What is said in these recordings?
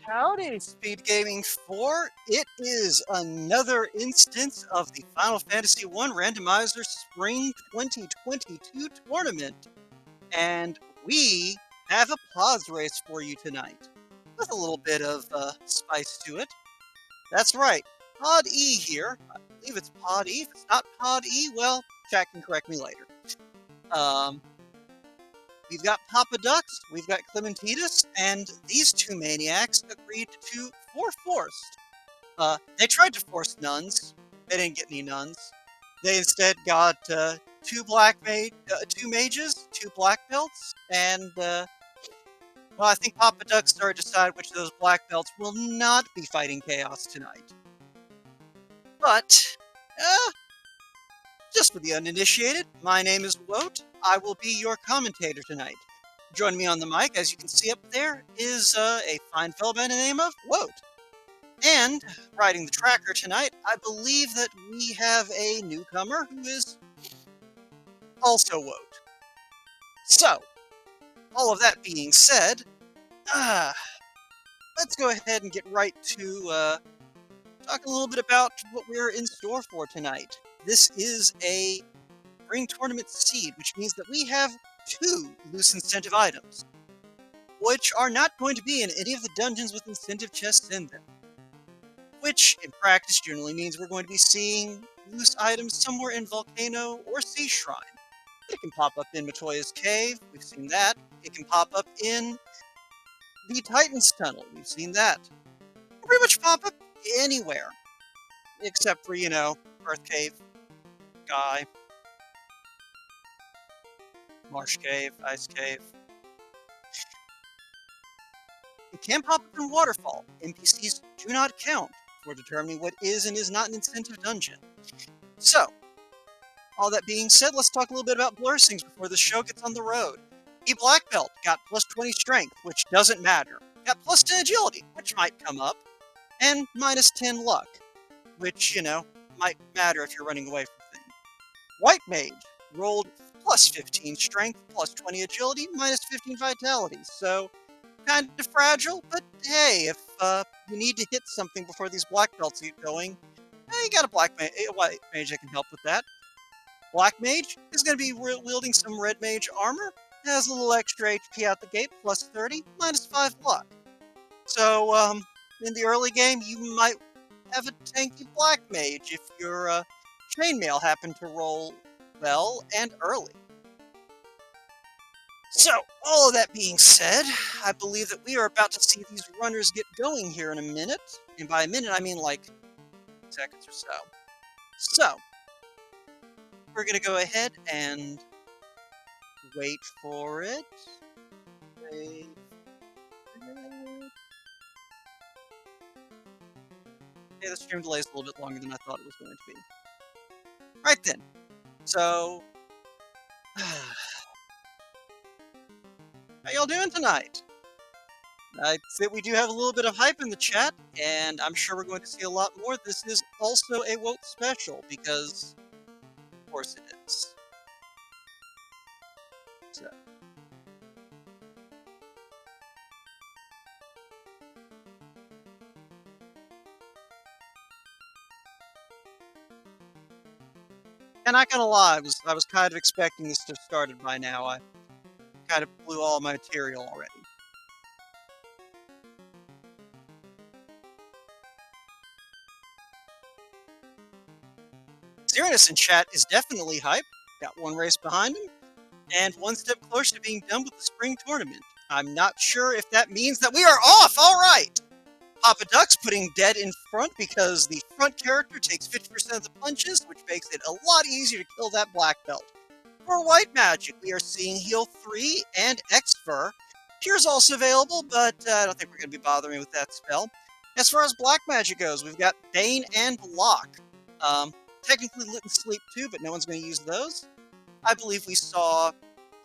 Howdy, Speed Gaming 4. It is another instance of the Final Fantasy I Randomizer Spring 2022 tournament. And we have a pause race for you tonight, with a little bit of spice to it. That's right, Pod E here. I believe it's Pod E. If it's not Pod E, well, chat can correct me later. We've got poppadux, we've got Climinteedus, and these two maniacs agreed to forced. They tried to force nuns. They didn't get any nuns. They instead got two mages, two black belts, and well, I think poppadux started to decide which of those black belts will not be fighting chaos tonight. But just for the uninitiated, my name is Woat. I will be your commentator tonight. Joining me on the mic, as you can see up there, is a fine fellow by the name of Woat. And riding the tracker tonight, I believe that we have a newcomer who is also Woat. So, all of that being said, let's go ahead and get right to talk a little bit about what we're in store for tonight. This is a Spring Tournament seed, which means that we have two loose incentive items, which are not going to be in any of the dungeons with incentive chests in them. Which, in practice, generally means we're going to be seeing loose items somewhere in Volcano or Sea Shrine. It can pop up in Matoya's Cave, we've seen that. It can pop up in the Titan's Tunnel, we've seen that. It'll pretty much pop up anywhere, except for, Earth Cave, Sky, Marsh Cave, Ice Cave. It can pop up in Waterfall. NPCs do not count for determining what is and is not an incentive dungeon. So, all that being said, let's talk a little bit about Blessings before the show gets on the road. The Black Belt got plus 20 strength, which doesn't matter. Got plus 10 agility, which might come up. And minus 10 luck, which, might matter if you're running away from things. White Mage rolled plus 15 strength, plus 20 agility, minus 15 vitality. So, kind of fragile, but hey, if you need to hit something before these black belts get going, you got a white mage that can help with that. Black Mage is going to be wielding some red mage armor. Has a little extra HP out the gate, plus 30, minus 5 luck. So, in the early game, you might have a tanky black mage if your chainmail happened to roll well and early. So, all of that being said, I believe that we are about to see these runners get going here in a minute. And by a minute, I mean like seconds or so. So, we're going to go ahead and wait for it. Wait for it. Okay, the stream delay is a little bit longer than I thought it was going to be. Right then. So, how y'all doing tonight? I'd say we do have a little bit of hype in the chat, and I'm sure we're going to see a lot more. This is also a Woat special, because, of course it is. So. And not gonna lie, I was kind of expecting this to have started by now. I kind of blew all my material already. Xerinus in chat is definitely hype. Got one race behind him, and one step closer to being done with the spring tournament. I'm not sure if that means that we are off! Alright! poppadux putting dead in front because the front character takes 50% of the punches, which makes it a lot easier to kill that black belt. For white magic, we are seeing heal 3 and X-Fur. Cure's also available, but I don't think we're going to be bothering with that spell. As far as black magic goes, we've got Bane and Lock. Technically Lit and Sleep too, but no one's going to use those. I believe we saw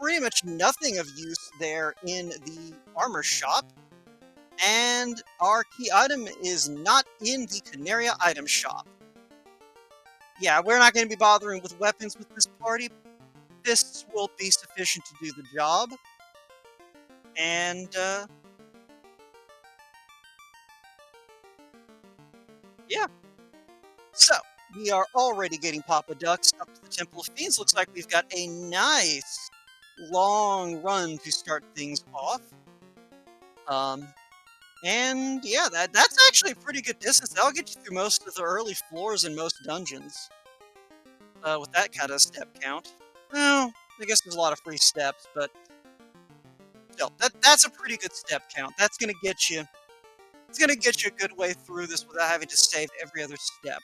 pretty much nothing of use there in the armor shop. And our key item is not in the Canaria item shop. Yeah, we're not going to be bothering with weapons with this party. Fists will be sufficient to do the job. And, Yeah. So, we are already getting poppadux up to the Temple of Fiends. Looks like we've got a nice long run to start things off. Um, and yeah, that's actually a pretty good distance. That'll get you through most of the early floors in most dungeons. With that kind of step count. Well, I guess there's a lot of free steps, but still, that's a pretty good step count. That's gonna get you. It's gonna get you a good way through this without having to save every other step.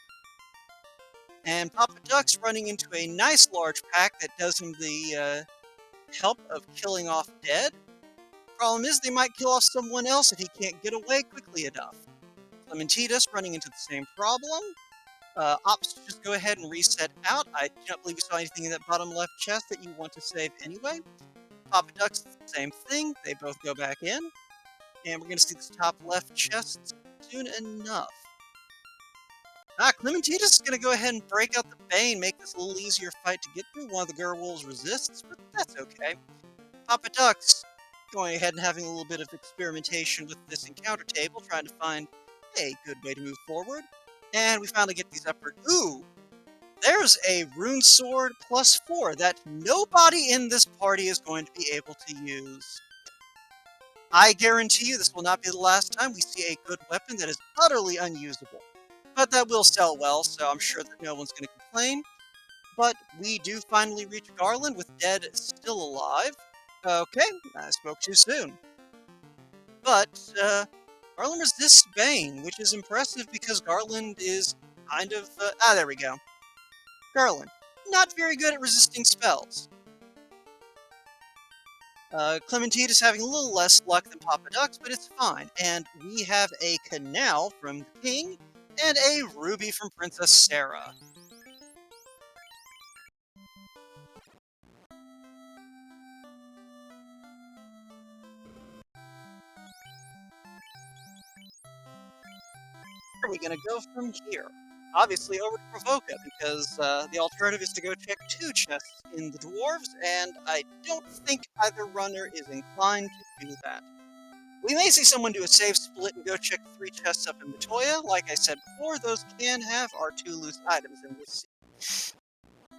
And Papa Duck's running into a nice large pack that does him the help of killing off dead. Problem is, they might kill off someone else if he can't get away quickly enough. Climinteedus running into the same problem. Ops, just go ahead and reset out. I do not believe you saw anything in that bottom left chest that you want to save anyway. Papa Duck's same thing. They both go back in. And we're going to see this top left chest soon enough. Climinteedus is going to go ahead and break out the Bane, make this a little easier fight to get through. One of the Gerwolves resists, but that's okay. Papa Duck's going ahead and having a little bit of experimentation with this encounter table, trying to find a good way to move forward. And we finally get these upward. Ooh! There's a rune sword +4 that nobody in this party is going to be able to use. I guarantee you this will not be the last time we see a good weapon that is utterly unusable. But that will sell well, so I'm sure that no one's going to complain. But we do finally reach Garland with Dead still alive. Okay, I spoke too soon. But, Garland resists Bane, which is impressive because Garland is kind of, there we go. Garland, not very good at resisting spells. Climinteedus is having a little less luck than Papa Duck's, but it's fine. And we have a canal from the King, and a ruby from Princess Sarah. Where are we gonna go from here? Obviously over to Provoca, because the alternative is to go check 2 chests in the Dwarves, and I don't think either runner is inclined to do that. We may see someone do a save split and go check 3 chests up in Matoya. Like I said before, those can have our 2 loose items in this scene.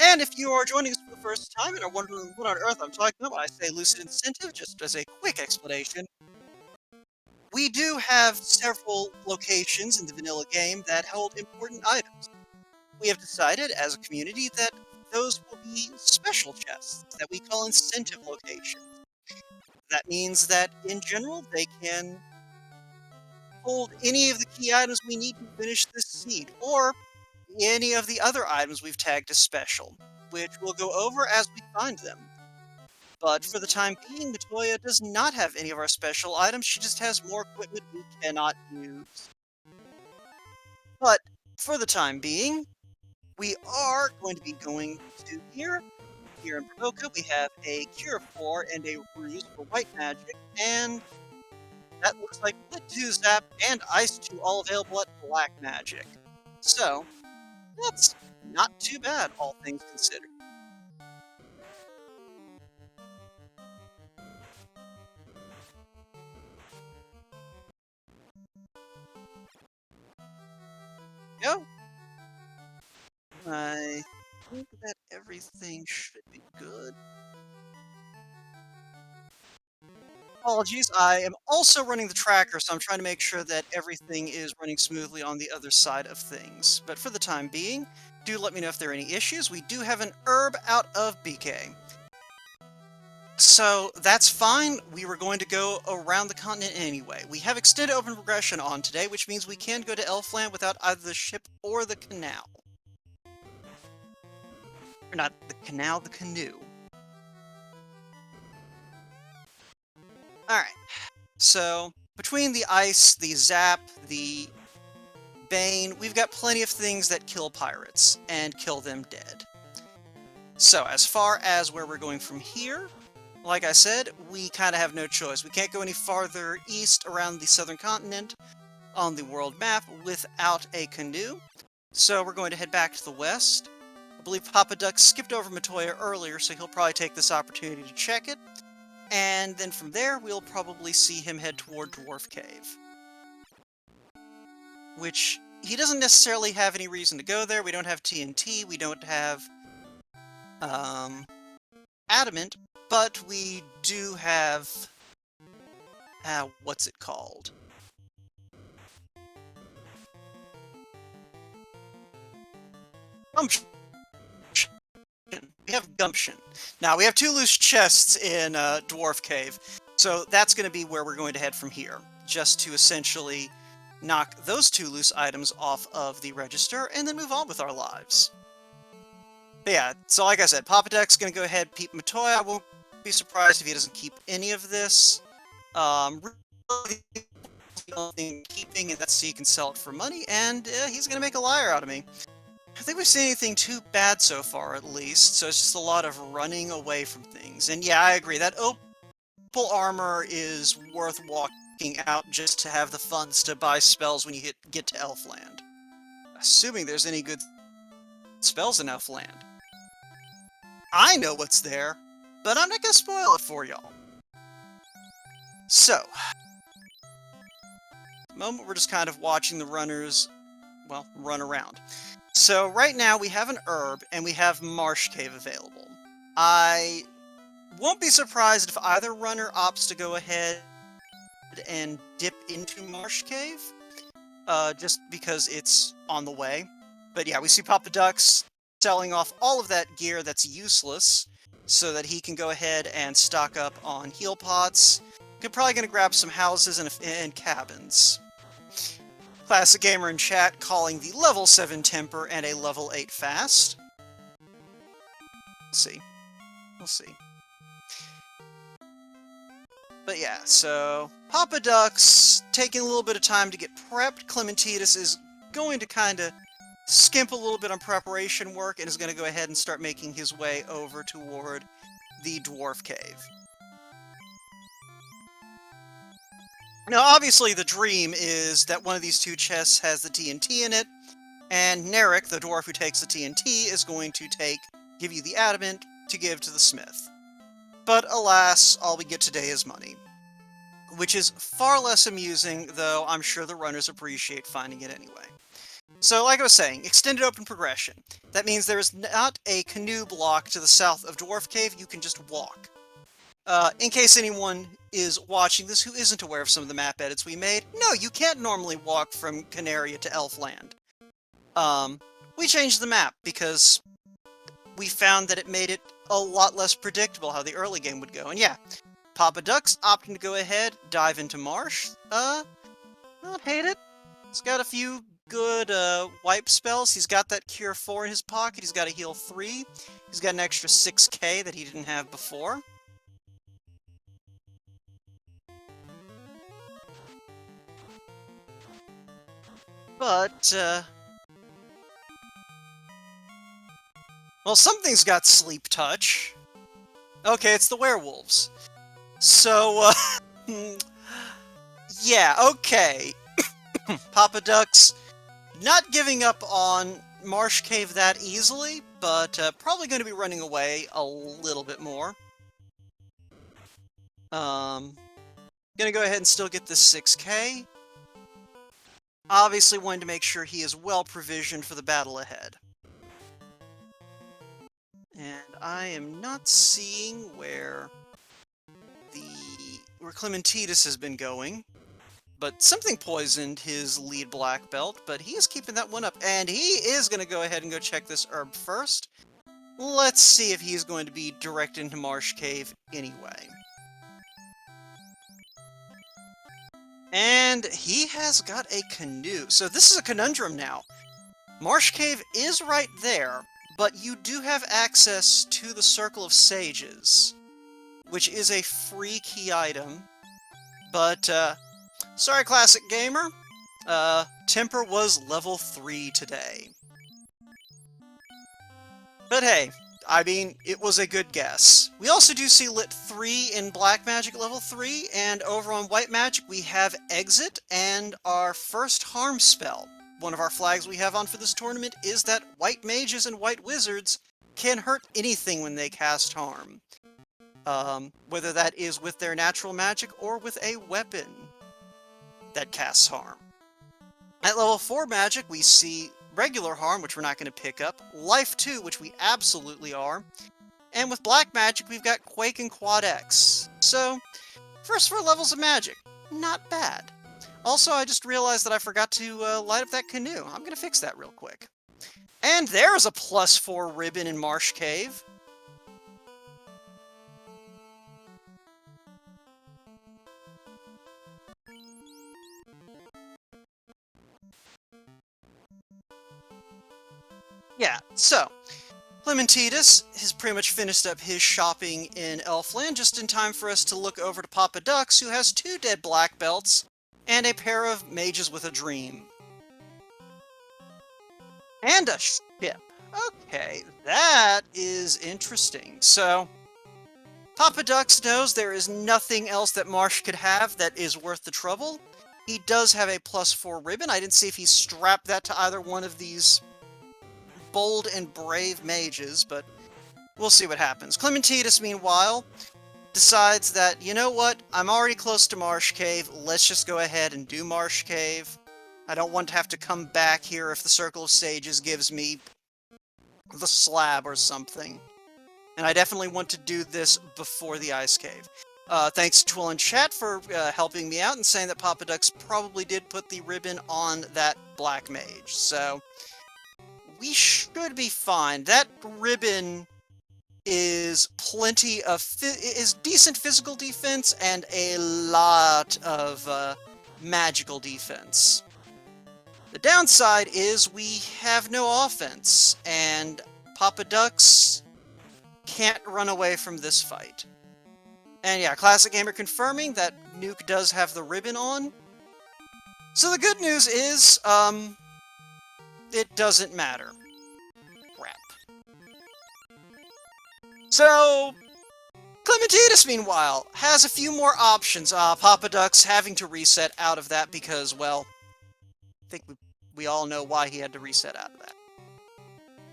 And if you are joining us for the first time and are wondering what on earth I'm talking about when I say lucid incentive, just as a quick explanation, we do have several locations in the vanilla game that hold important items. We have decided as a community that those will be special chests that we call incentive locations. That means that, in general, they can hold any of the key items we need to finish this seed, or any of the other items we've tagged as special, which we'll go over as we find them. But for the time being, Matoya does not have any of our special items, she just has more equipment we cannot use. But for the time being, we are going to be going to here. Here in Provoca, we have a Cure 4 and a Ruse for White Magic, and that looks like Lit 2 Zap and Ice 2 all available at Black Magic. So, that's not too bad, all things considered. Go. I think that everything should be good. Apologies, I am also running the tracker, so I'm trying to make sure that everything is running smoothly on the other side of things. But for the time being, do let me know if there are any issues. We do have an herb out of BK. So that's fine. We were going to go around the continent anyway. We have extended open progression on today, which means we can go to Elfland without either the ship or the canal. Or not the canal, the canoe. Alright, so between the ice, the zap, the bane, we've got plenty of things that kill pirates and kill them dead. So as far as where we're going from here, like I said, we kind of have no choice. We can't go any farther east around the southern continent on the world map without a canoe. So we're going to head back to the west. I believe Papa Duck skipped over Matoya earlier, so he'll probably take this opportunity to check it. And then from there, we'll probably see him head toward Dwarf Cave. Which he doesn't necessarily have any reason to go there. We don't have TNT, we don't have adamant, but we do have what's it called? Gumption. We have gumption. Now we have 2 loose chests in Dwarf Cave, so that's going to be where we're going to head from here, just to essentially knock those 2 loose items off of the register and then move on with our lives. But yeah, so like I said, poppadux going to go ahead, peep Matoy. I won't be surprised if he doesn't keep any of this. Really, the only thing keeping, and that's so you can sell it for money, and he's going to make a liar out of me. I don't think we've seen anything too bad so far, at least, so it's just a lot of running away from things. And yeah, I agree, that opal armor is worth walking out just to have the funds to buy spells when you get to Elfland. Assuming there's any good spells in Elfland. I know what's there, but I'm not gonna spoil it for y'all. So, at the moment we're just kind of watching the runners, well, run around. So right now we have an herb and we have Marsh Cave available. I won't be surprised if either runner opts to go ahead and dip into Marsh Cave, just because it's on the way. But yeah, we see poppadux selling off all of that gear that's useless, so that he can go ahead and stock up on heal pots. We're probably going to grab some houses and cabins. Classic Gamer in chat calling the level 7 temper and a level 8 fast. We'll see. We'll see. But yeah, so poppadux taking a little bit of time to get prepped. Climinteedus is going to kind of skimp a little bit on preparation work and is going to go ahead and start making his way over toward the Dwarf Cave. Now, obviously, the dream is that one of these 2 chests has the TNT in it, and Narek, the dwarf who takes the TNT, is going to give you the adamant to give to the smith. But alas, all we get today is money. Which is far less amusing, though I'm sure the runners appreciate finding it anyway. So, like I was saying, extended open progression. That means there is not a canoe block to the south of Dwarf Cave, you can just walk. In case anyone is watching this who isn't aware of some of the map edits we made, no, you can't normally walk from Canaria to Elfland. We changed the map because we found that it made it a lot less predictable how the early game would go. And yeah, poppadux opting to go ahead, dive into Marsh. Not hate it. He's got a few good wipe spells. He's got that Cure 4 in his pocket. He's got a Heal 3. He's got an extra 6k that he didn't have before. But, well, something's got sleep touch. Okay, it's the werewolves. So, yeah, okay. poppadux not giving up on Marsh Cave that easily, but probably going to be running away a little bit more. Gonna go ahead and still get this 6k. Obviously wanting to make sure he is well provisioned for the battle ahead. And I am not seeing where Climinteedus has been going. But something poisoned his lead black belt, but he is keeping that one up. And he is going to go ahead and go check this herb first. Let's see if he's going to be direct into Marsh Cave anyway. And he has got a canoe. So this is a conundrum now. Marsh Cave is right there, but you do have access to the Circle of Sages, which is a free key item. But, sorry, Classic Gamer. Temper was level 3 today. But hey, I mean, it was a good guess. We also do see Lit 3 in Black Magic level 3, and over on White Magic we have Exit and our first harm spell. One of our flags we have on for this tournament is that White Mages and White Wizards can hurt anything when they cast harm. Whether that is with their natural magic or with a weapon that casts harm. At level 4 magic, we see regular harm, which we're not going to pick up, life 2, which we absolutely are, and with black magic, we've got Quake and Quad X. So, first 4 levels of magic, not bad. Also, I just realized that I forgot to light up that canoe. I'm going to fix that real quick. And there's a +4 ribbon in Marsh Cave. Yeah, so, Climinteedus has pretty much finished up his shopping in Elfland just in time for us to look over to poppadux, who has 2 dead black belts and a pair of mages with a dream. And a ship. Okay, that is interesting. So, poppadux knows there is nothing else that Marsh could have that is worth the trouble. He does have a +4 ribbon. I didn't see if he strapped that to either one of these bold and brave mages, but we'll see what happens. Climinteedus, meanwhile, decides that, you know what, I'm already close to Marsh Cave, let's just go ahead and do Marsh Cave. I don't want to have to come back here if the Circle of Sages gives me the slab or something. And I definitely want to do this before the Ice Cave. Thanks to Twill in chat for helping me out and saying that poppadux probably did put the ribbon on that black mage, so we should be fine. That ribbon is plenty of is decent physical defense and a lot of magical defense. The downside is we have no offense, and poppadux can't run away from this fight. And yeah, Classic Gamer confirming that Nuke does have the ribbon on. So the good news is, it doesn't matter. Crap. So, Climinteedus, meanwhile, has a few more options. poppadux having to reset out of that because, well, I think we all know why he had to reset out of that.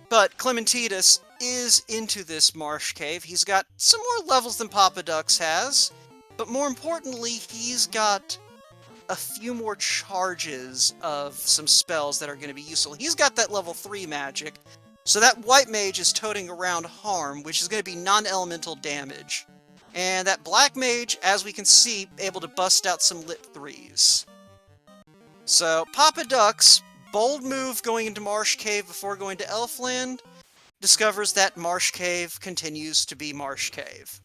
But Climinteedus is into this Marsh Cave. He's got some more levels than poppadux has, but more importantly, he's got a few more charges of some spells that are going to be useful. He's got that level 3 magic, so that white mage is toting around harm, which is going to be non-elemental damage. And that black mage, as we can see, able to bust out some lit 3s. So, poppadux, bold move going into Marsh Cave before going to Elfland, discovers that Marsh Cave continues to be Marsh Cave.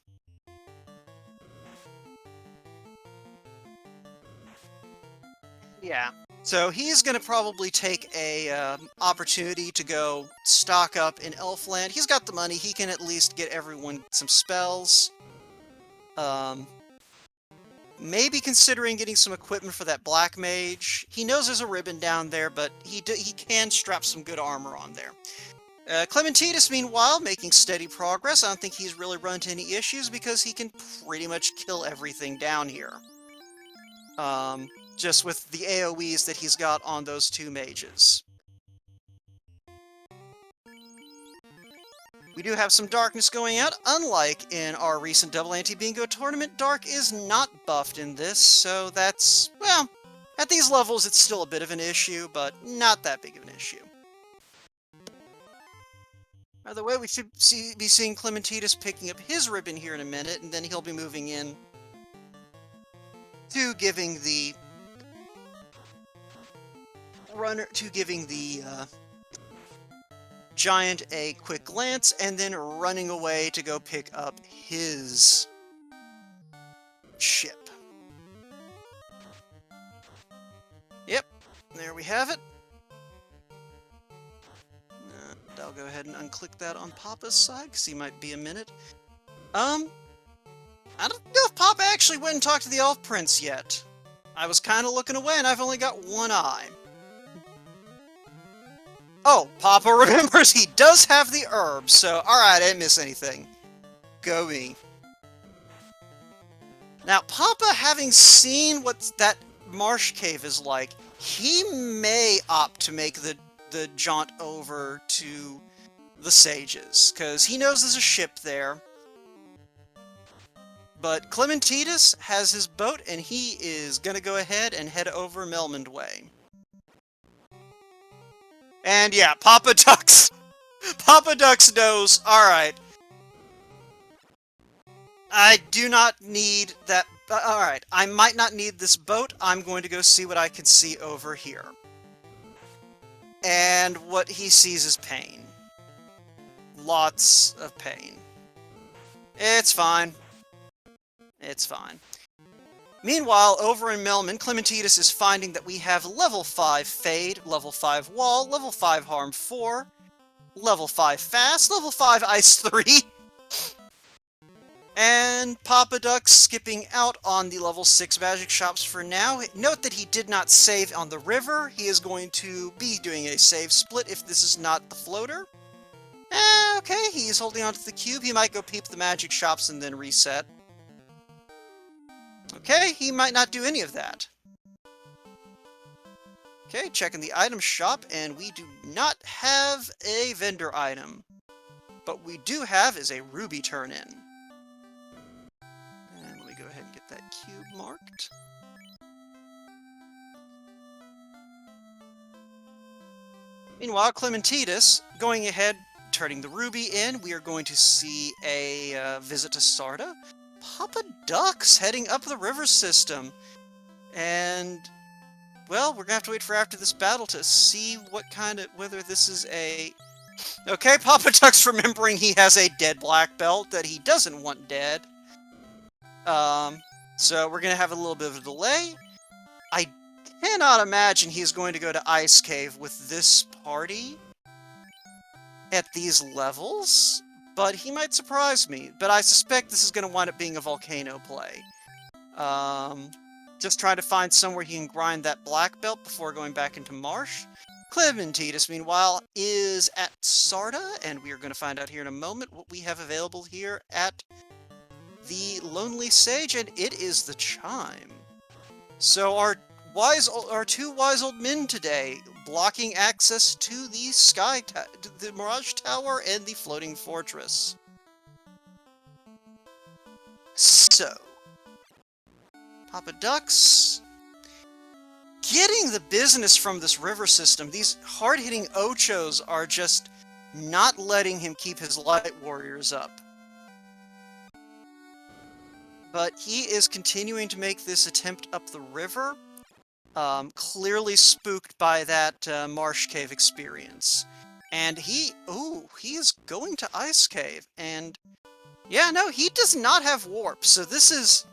Yeah. So he's going to probably take a opportunity to go stock up in Elfland. He's got the money. He can at least get everyone some spells. Maybe considering getting some equipment for that black mage. He knows there's a ribbon down there, but he can strap some good armor on there. Climinteedus, meanwhile, making steady progress. I don't think he's really run into any issues because he can pretty much kill everything down here. Just with the AoEs that he's got on those 2 mages. We do have some darkness going out. Unlike in our recent Double Anti-Bingo tournament, dark is not buffed in this, so that's, well, at these levels it's still a bit of an issue, but not that big of an issue. By the way, we should be seeing Climinteedus picking up his ribbon here in a minute, and then he'll be moving in to giving the giant a quick glance, and then running away to go pick up his ship. Yep, there we have it. I'll go ahead and unclick that on Papa's side, because he might be a minute. I don't know if Papa actually went and talked to the Elf Prince yet. I was kind of looking away, and I've only got one eye. Oh, Papa remembers he does have the herb, so alright, I didn't miss anything. Go me. Now, Papa, having seen what that Marsh Cave is like, he may opt to make the jaunt over to the Sages, because he knows there's a ship there. But Climinteedus has his boat, and he is going to go ahead and head over Melmond Way. And yeah, poppadux. Poppadux knows. Alright. I do not need that. Alright, I might not need this boat. I'm going to go see what I can see over here. And what he sees is pain. Lots of pain. It's fine. It's fine. Meanwhile, over in Melman, Climinteedus is finding that we have level 5 Fade, level 5 Wall, level 5 Harm 4, level 5 Fast, level 5 Ice 3, and poppadux skipping out on the level 6 magic shops for now. Note that he did not save on the river. He is going to be doing a save split if this is not the floater. Okay, he's holding onto the cube. He might go peep the magic shops and then reset. Okay, he might not do any of that. Okay, checking the item shop, and we do not have a vendor item. But we do have is a ruby turn-in. And let me go ahead and get that cube marked. Meanwhile, Climinteedus, going ahead, turning the ruby in, we are going to see a visit to Sarda. Poppadux heading up the river system. And, well, we're gonna have to wait for after this battle to see what kind of, whether this is a... Okay, poppadux remembering he has a dead black belt that he doesn't want dead. So we're gonna have a little bit of a delay. I cannot imagine he's going to go to Ice Cave with this party at these levels, but he might surprise me. But I suspect this is going to wind up being a volcano play. Just trying to find somewhere he can grind that black belt before going back into Marsh. Climinteedus, meanwhile, is at Sarda, and we are going to find out here in a moment what we have available here at the Lonely Sage, and it is the Chime. So our two wise old men today, blocking access to the the Mirage Tower and the Floating Fortress. So, poppadux, getting the business from this river system. These hard-hitting Ochos are just not letting him keep his light warriors up. But he is continuing to make this attempt up the river. Clearly spooked by that Marsh Cave experience. And he is going to Ice Cave. And, yeah, no, he does not have warp. So this is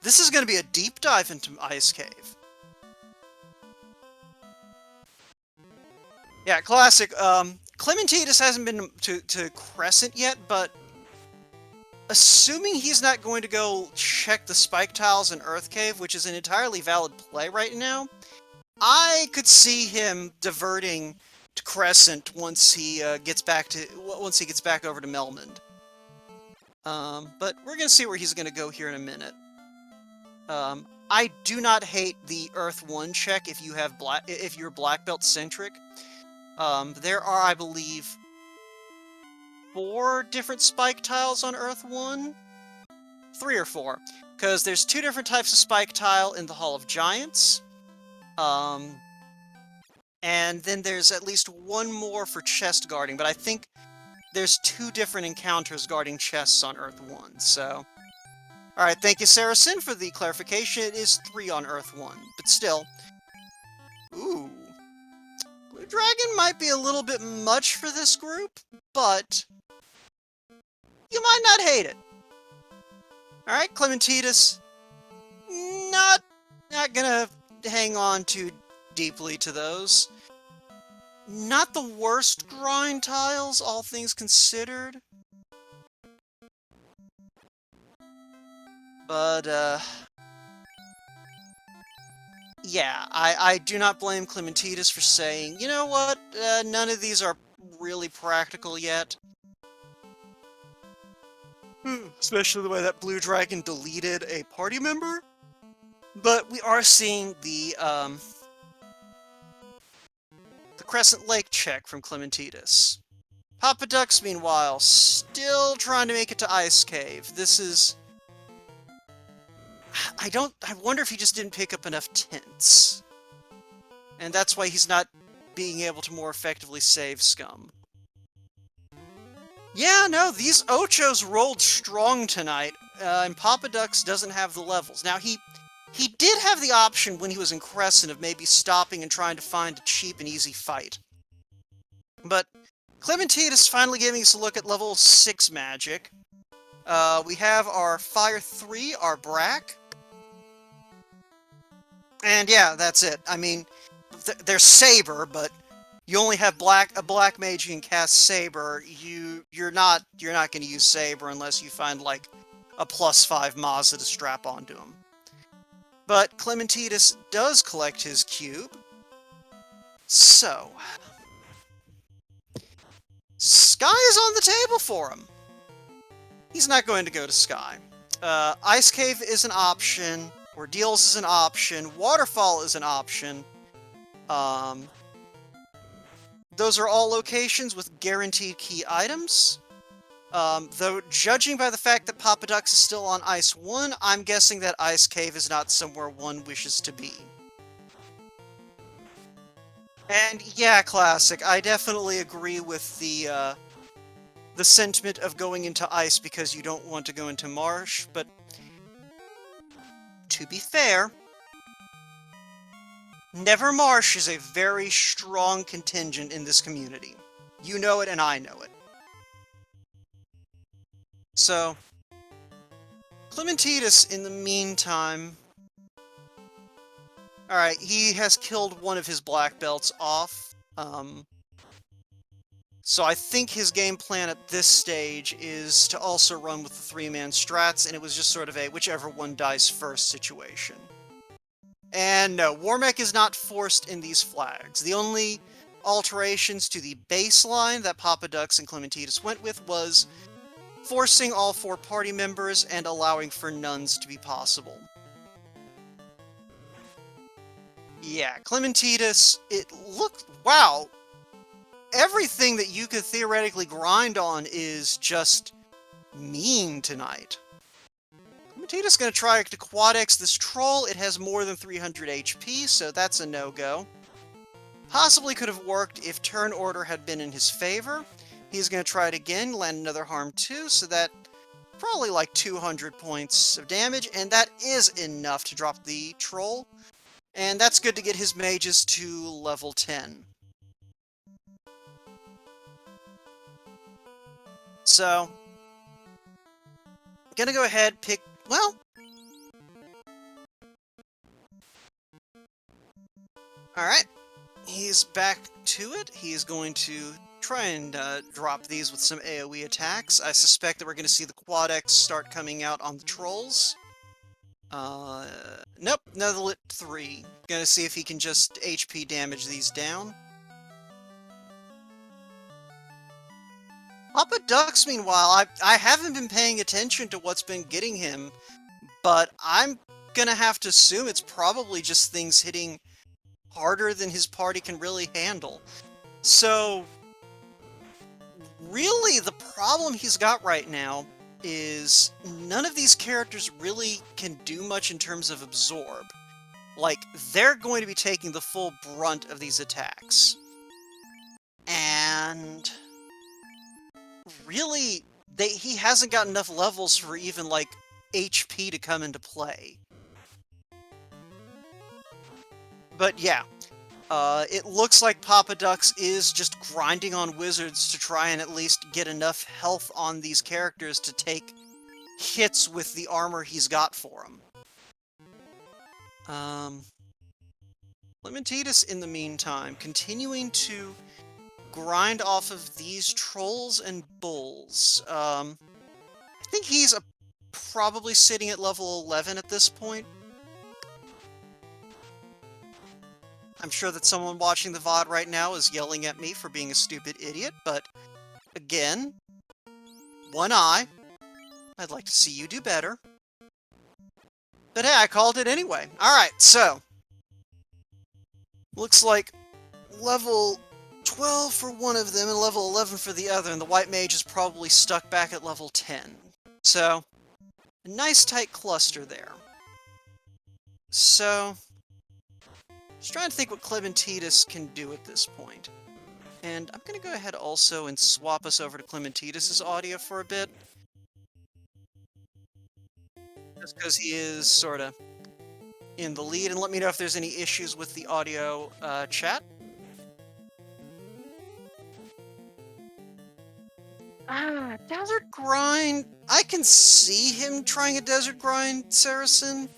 going to be a deep dive into Ice Cave. Yeah, classic. Climinteedus hasn't been to Crescent yet, but assuming he's not going to go check the spike tiles in Earth Cave, which is an entirely valid play right now, I could see him diverting to Crescent once he gets back over to Melmond. But we're gonna see where he's gonna go here in a minute. I do not hate the Earth 1 check if you're black belt centric. There are, I believe, 4 different spike tiles on Earth 1? 3 or 4. Because there's 2 different types of spike tile in the Hall of Giants. And then there's at least 1 more for chest guarding, but I think there's 2 different encounters guarding chests on Earth 1, so... Alright, thank you, Saracen, for the clarification. It is 3 on Earth 1, but still. Ooh. Blue Dragon might be a little bit much for this group, but you might not hate it. Alright, Climinteedus, not gonna hang on too deeply to those. Not the worst grind tiles, all things considered. But, yeah, I do not blame Climinteedus for saying, you know what, none of these are really practical yet. Especially the way that Blue Dragon deleted a party member. But we are seeing the Crescent Lake check from Climinteedus. Poppadux, meanwhile, still trying to make it to Ice Cave. This is... I wonder if he just didn't pick up enough tents. And that's why he's not being able to more effectively save scum. Yeah, no, these Ochos rolled strong tonight, and poppadux doesn't have the levels. Now, he did have the option when he was in Crescent of maybe stopping and trying to find a cheap and easy fight. But Climinteedus finally giving us a look at level 6 magic. We have our Fire 3, our Brack. And yeah, that's it. I mean, there's Saber, but you only have a black mage who can cast Saber. You're not going to use Saber unless you find like a +5 Mazza to strap onto him. But Climinteedus does collect his cube. So Sky is on the table for him. He's not going to go to Sky. Ice Cave is an option. Ordeals is an option. Waterfall is an option. Those are all locations with guaranteed key items. Though, judging by the fact that poppadux is still on Ice 1, I'm guessing that Ice Cave is not somewhere one wishes to be. And yeah, Classic, I definitely agree with the sentiment of going into Ice because you don't want to go into Marsh, but to be fair, Never Marsh is a very strong contingent in this community. You know it and I know it. So, Climinteedus, in the meantime... Alright, he has killed one of his black belts off. So I think his game plan at this stage is to also run with the 3-man strats, and it was just sort of a whichever one dies first situation. And no, Warmech is not forced in these flags. The only alterations to the baseline that poppadux and Climinteedus went with was forcing all 4 party members and allowing for nuns to be possible. Yeah, Climinteedus, it looked... Wow! Everything that you could theoretically grind on is just mean tonight. Climinteedus is going to try to quad-X this troll. It has more than 300 HP, so that's a no-go. Possibly could have worked if turn order had been in his favor. He's going to try it again, land another harm 2, so that probably like 200 points of damage, and that is enough to drop the troll. And that's good to get his mages to level 10. So, I'm gonna go ahead, pick, well... Alright, he's back to it. He's going to try and drop these with some AoE attacks. I suspect that we're going to see the quad-X start coming out on the trolls. Nope, another lit 3. Gonna see if he can just HP damage these down. poppadux, meanwhile, I haven't been paying attention to what's been getting him, but I'm gonna have to assume it's probably just things hitting harder than his party can really handle. So, really, the problem he's got right now is none of these characters really can do much in terms of absorb. Like, they're going to be taking the full brunt of these attacks. And really, he hasn't got enough levels for even, like, HP to come into play. But yeah, it looks like poppadux is just grinding on wizards to try and at least get enough health on these characters to take hits with the armor he's got for them. Climinteedus, in the meantime, continuing to grind off of these trolls and bulls. I think he's probably sitting at level 11 at this point. I'm sure that someone watching the VOD right now is yelling at me for being a stupid idiot, but again, one eye. I'd like to see you do better. But hey, I called it anyway. Alright, so looks like level 12 for one of them and level 11 for the other, and the white mage is probably stuck back at level 10. So, a nice tight cluster there. So, Just trying to think what Climinteedus can do at this point. And I'm going to go ahead also and swap us over to Climinteedus' audio for a bit. Just because he is sort of in the lead, and let me know if there's any issues with the audio chat. Desert Grind. I can see him trying a Desert Grind, Saracen.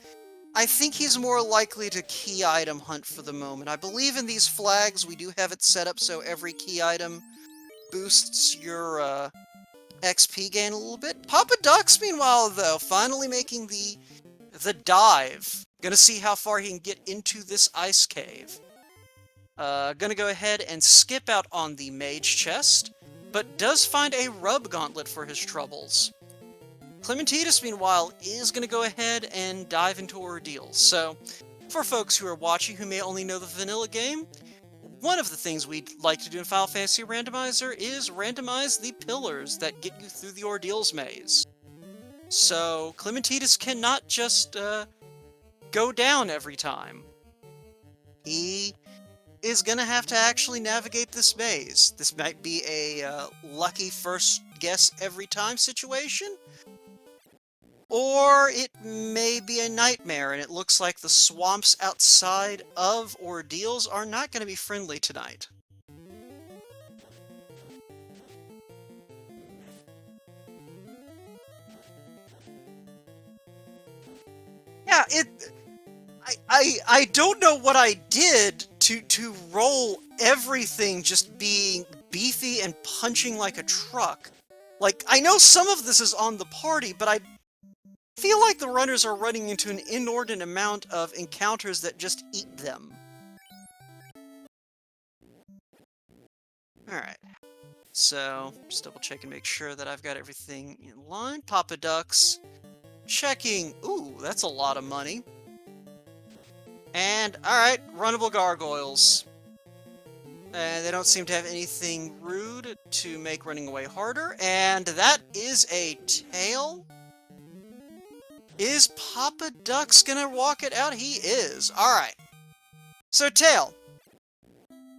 I think he's more likely to key item hunt for the moment. I believe in these flags, we do have it set up so every key item boosts your XP gain a little bit. Poppadux, meanwhile, though, finally making the dive. Gonna see how far he can get into this ice cave. Gonna go ahead and skip out on the mage chest, but does find a rub gauntlet for his troubles. Climinteedus, meanwhile, is going to go ahead and dive into Ordeals. So, for folks who are watching who may only know the vanilla game, one of the things we'd like to do in Final Fantasy Randomizer is randomize the pillars that get you through the Ordeals maze. So, Climinteedus cannot just go down every time. He is going to have to actually navigate this maze. This might be a lucky first guess every time situation, or it may be a nightmare, and it looks like the swamps outside of Ordeals are not going to be friendly tonight. Yeah, I don't know what I did to roll everything just being beefy and punching like a truck. Like, I know some of this is on the party, but I feel like the runners are running into an inordinate amount of encounters that just eat them. Alright. So, just double check and make sure that I've got everything in line. Poppadux. Checking. Ooh, that's a lot of money. And, alright, runnable gargoyles. And they don't seem to have anything rude to make running away harder. And that is a tail. Is Poppadux gonna walk it out? He is. Alright. So, tail.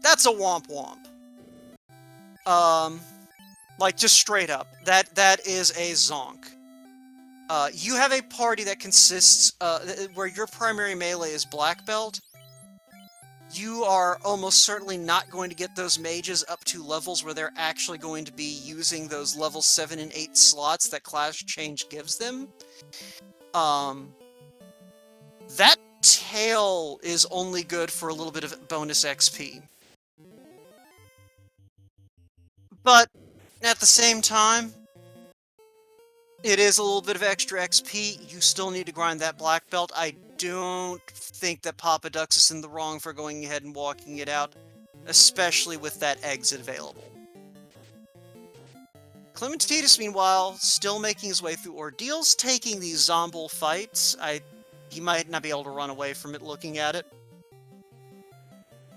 That's a womp womp. Like, just straight up. That is a zonk. You have a party that consists, where your primary melee is black belt. You are almost certainly not going to get those mages up to levels where they're actually going to be using those level 7 and 8 slots that class change gives them. That tail is only good for a little bit of bonus XP. But, at the same time, it is a little bit of extra XP. You still need to grind that black belt. I don't think that Poppadux is in the wrong for going ahead and walking it out, especially with that exit available. Climinteedus, meanwhile, still making his way through Ordeals, taking these Zomble fights. He might not be able to run away from it looking at it.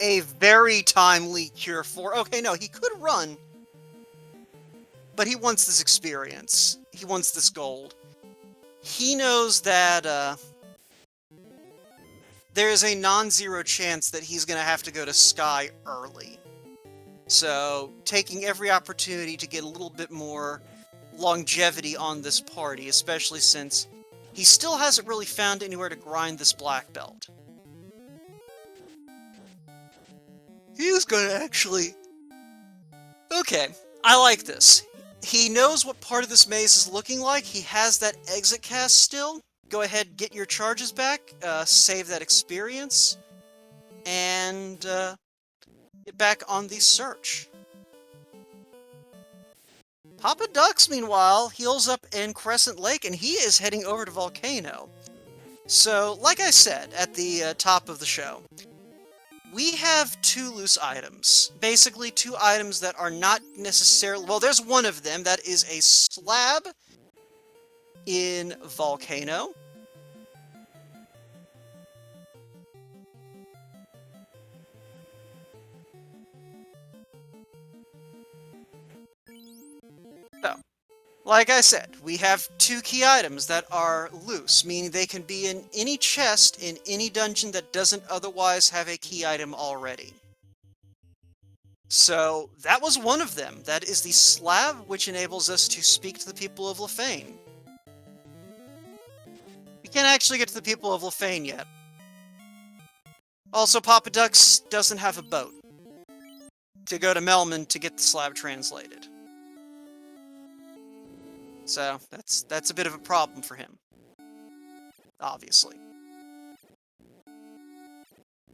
A very timely cure for... Okay, no, he could run, but he wants this experience. He wants this gold. He knows that, there is a non-zero chance that he's going to have to go to Sky early. So, taking every opportunity to get a little bit more longevity on this party, especially since he still hasn't really found anywhere to grind this black belt. He's gonna actually... Okay, I like this. He knows what part of this maze is looking like. He has that exit cast still. Go ahead, get your charges back, save that experience, and get back on the search. Poppadux, meanwhile, heals up in Crescent Lake, and he is heading over to Volcano. So, like I said at the top of the show, we have two loose items. Basically, two items that are not necessarily... Well, there's one of them that is a slab in Volcano. So, Like I said, we have 2 key items that are loose, meaning they can be in any chest in any dungeon that doesn't otherwise have a key item already. So that was one of them. That is the slab, which enables us to speak to the people of Lefane. We can't actually get to the people of Lefane yet. Also, Poppadux doesn't have a boat to go to Melman to get the slab translated. So that's a bit of a problem for him, obviously.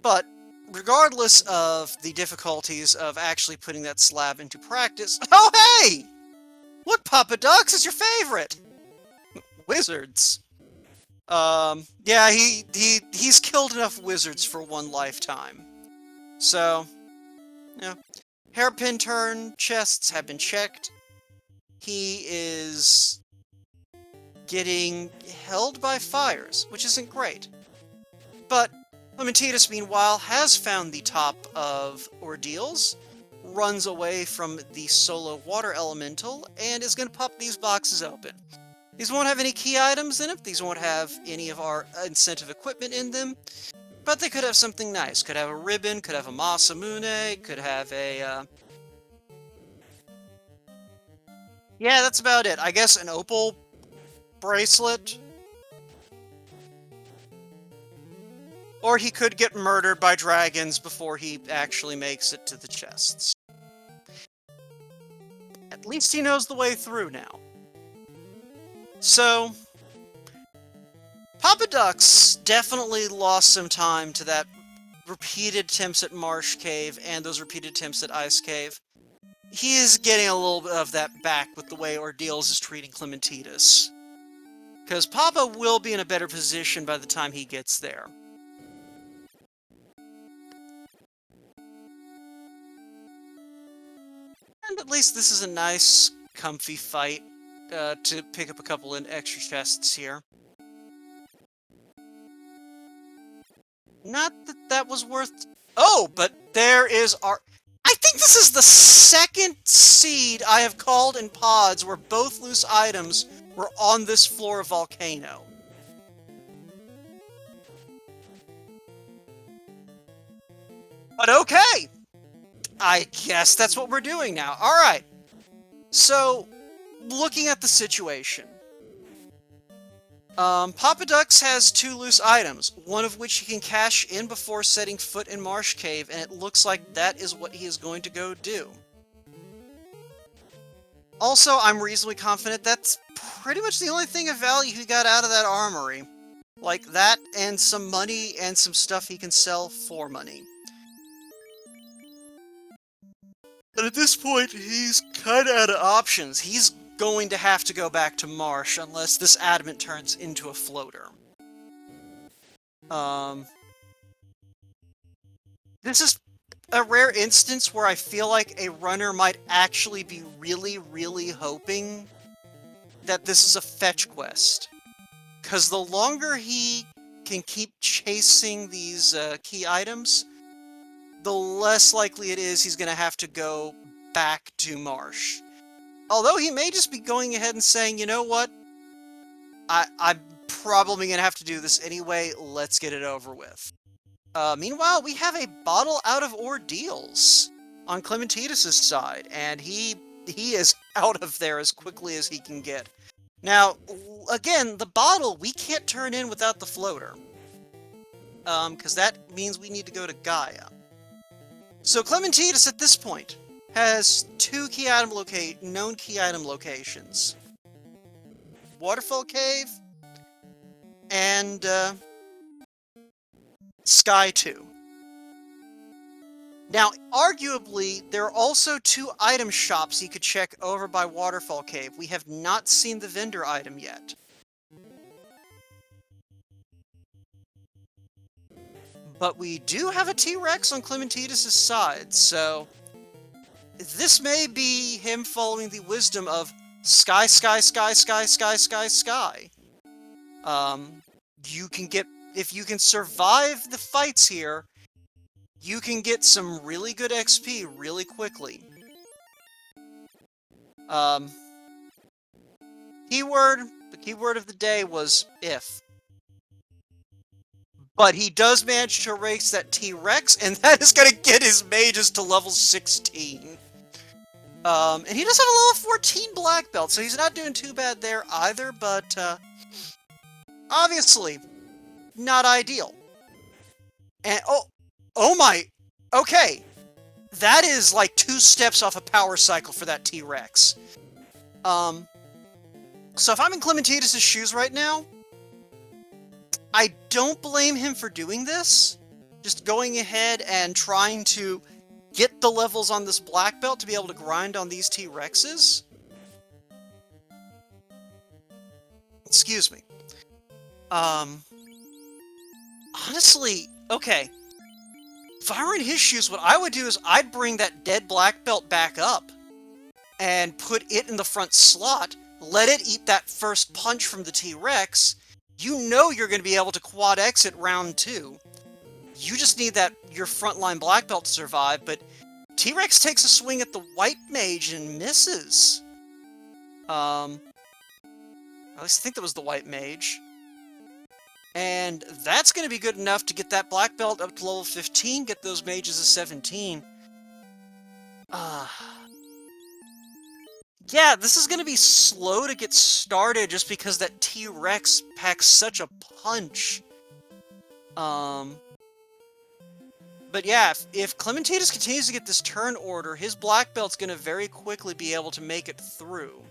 But regardless of the difficulties of actually putting that slab into practice... Oh, hey! What Poppadux is your favorite? Wizards. Yeah, he's killed enough wizards for one lifetime. So, yeah. Hairpin turn chests have been checked. He is getting held by fires, which isn't great. But Climinteedus, meanwhile, has found the top of Ordeals, runs away from the solo water elemental, and is going to pop these boxes open. These won't have any key items in them, these won't have any of our incentive equipment in them, but they could have something nice. Could have a ribbon, could have a Masamune, could have a, yeah, that's about it. I guess an opal bracelet. Or he could get murdered by dragons before he actually makes it to the chests. At least he knows the way through now. So, Poppadux definitely lost some time to that repeated attempts at Marsh Cave and those repeated attempts at Ice Cave. He is getting a little bit of that back with the way Ordeals is treating Climinteedus. Because Papa will be in a better position by the time he gets there. And at least this is a nice, comfy fight to pick up a couple of extra chests here. Not that that was worth... Oh, but there is our... I think this is the second seed I have called in pods where both loose items were on this floor of Volcano. But okay! I guess that's what we're doing now. Alright. So, looking at the situation. Poppadux has 2 loose items, one of which he can cash in before setting foot in Marsh Cave, and it looks like that is what he is going to go do. Also, I'm reasonably confident that's pretty much the only thing of value he got out of that armory. Like that, and some money, and some stuff he can sell for money. But at this point, he's kinda out of options. He's going to have to go back to Marsh unless this adamant turns into a floater. This is a rare instance where I feel like a runner might actually be really, really hoping that this is a fetch quest. Because the longer he can keep chasing these key items, the less likely it is he's going to have to go back to Marsh. Although he may just be going ahead and saying, you know what? I'm probably going to have to do this anyway, let's get it over with. Meanwhile, we have a bottle out of Ordeals on Climinteedus' side, and he is out of there as quickly as he can get. Now, again, the bottle we can't turn in without the floater. Because that means we need to go to Gaia. So Climinteedus at this point has 2 known key item locations. Waterfall Cave and Sky 2. Now, arguably, there are also 2 item shops he could check over by Waterfall Cave. We have not seen the vendor item yet. But we do have a T-Rex on Climinteedus' side, so this may be him following the wisdom of sky, sky, sky, sky, sky, sky, sky. You can get, if you can survive the fights here, you can get some really good XP really quickly. The keyword of the day was if. But he does manage to erase that T-Rex, and that is going to get his mages to level 16. And he does have a level 14 black belt, so he's not doing too bad there either, but obviously not ideal. And oh my, okay, that is like 2 steps off a power cycle for that T-Rex. So if I'm in Climinteedus' shoes right now, I don't blame him for doing this. Just going ahead and trying to get the levels on this black belt to be able to grind on these T-Rexes. Excuse me. Honestly, okay. If I were in his shoes, what I would do is I'd bring that dead black belt back up and put it in the front slot, let it eat that first punch from the T-Rex. You know you're going to be able to quad exit round 2. You just need your frontline black belt to survive, but T-Rex takes a swing at the white mage and misses. At least I think that was the white mage. And that's going to be good enough to get that black belt up to level 15, get those mages to 17. Yeah, this is going to be slow to get started just because that T-Rex packs such a punch. But yeah, if Climinteedus continues to get this turn order, his black belt's going to very quickly be able to make it through.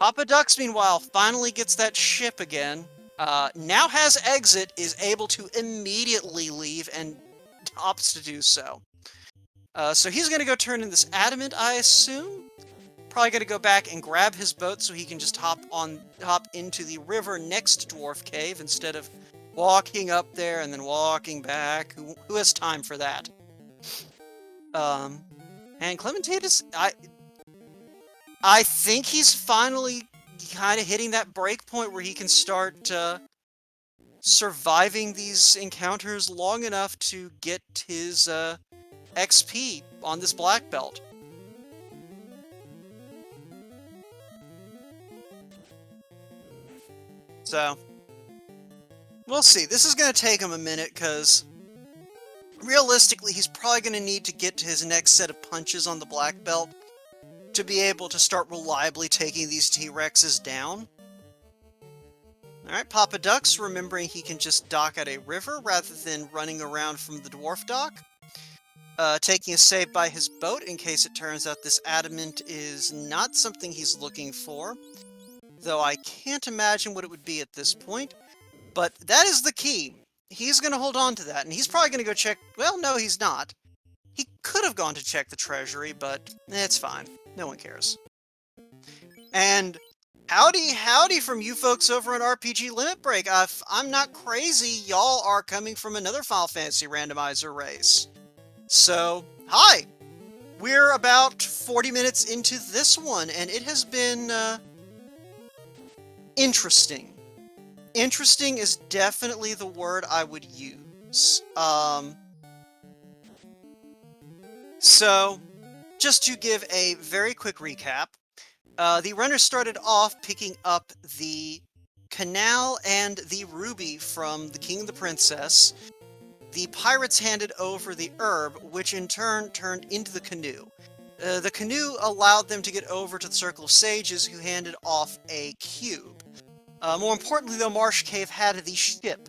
Poppadux, meanwhile, finally gets that ship again. Now has exit, is able to immediately leave, and opts to do so. So he's going to go turn in this adamant, I assume. Probably going to go back and grab his boat so he can just hop into the river next to Dwarf Cave instead of walking up there and then walking back. Who has time for that? And Climinteedus, I think he's finally kind of hitting that break point where he can start surviving these encounters long enough to get his XP on this black belt. So, we'll see. This is going to take him a minute, because realistically, he's probably going to need to get to his next set of punches on the black belt to be able to start reliably taking these T-Rexes down. Alright, Poppadux, remembering he can just dock at a river rather than running around from the dwarf dock. Taking a save by his boat in case it turns out this adamant is not something he's looking for. Though I can't imagine what it would be at this point. But that is the key. He's going to hold on to that, and he's probably going to go check... Well, no, he's not. He could have gone to check the treasury, but it's fine. No one cares. And howdy from you folks over on RPG Limit Break. If I'm not crazy, y'all are coming from another Final Fantasy Randomizer race. So, hi! We're about 40 minutes into this one, and it has been, interesting. Interesting is definitely the word I would use. So, just to give a very quick recap, the runners started off picking up the canal and the ruby from the king and the princess. The pirates handed over the herb, which in turn turned into the canoe. The canoe allowed them to get over to the Circle of Sages, who handed off a cube. More importantly, though, Marsh Cave had the ship,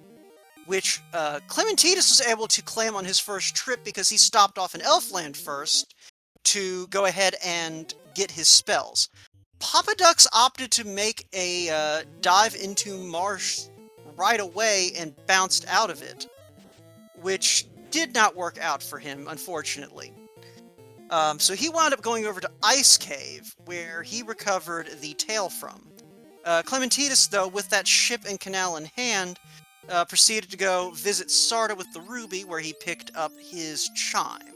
which Climinteedus was able to claim on his first trip because he stopped off in Elfland first to go ahead and get his spells. Poppadux opted to make a dive into Marsh right away and bounced out of it, which did not work out for him, unfortunately. So he wound up going over to Ice Cave, where he recovered the tail from. Climinteedus, though, with that ship and canal in hand, proceeded to go visit Sarda with the ruby, where he picked up his chime.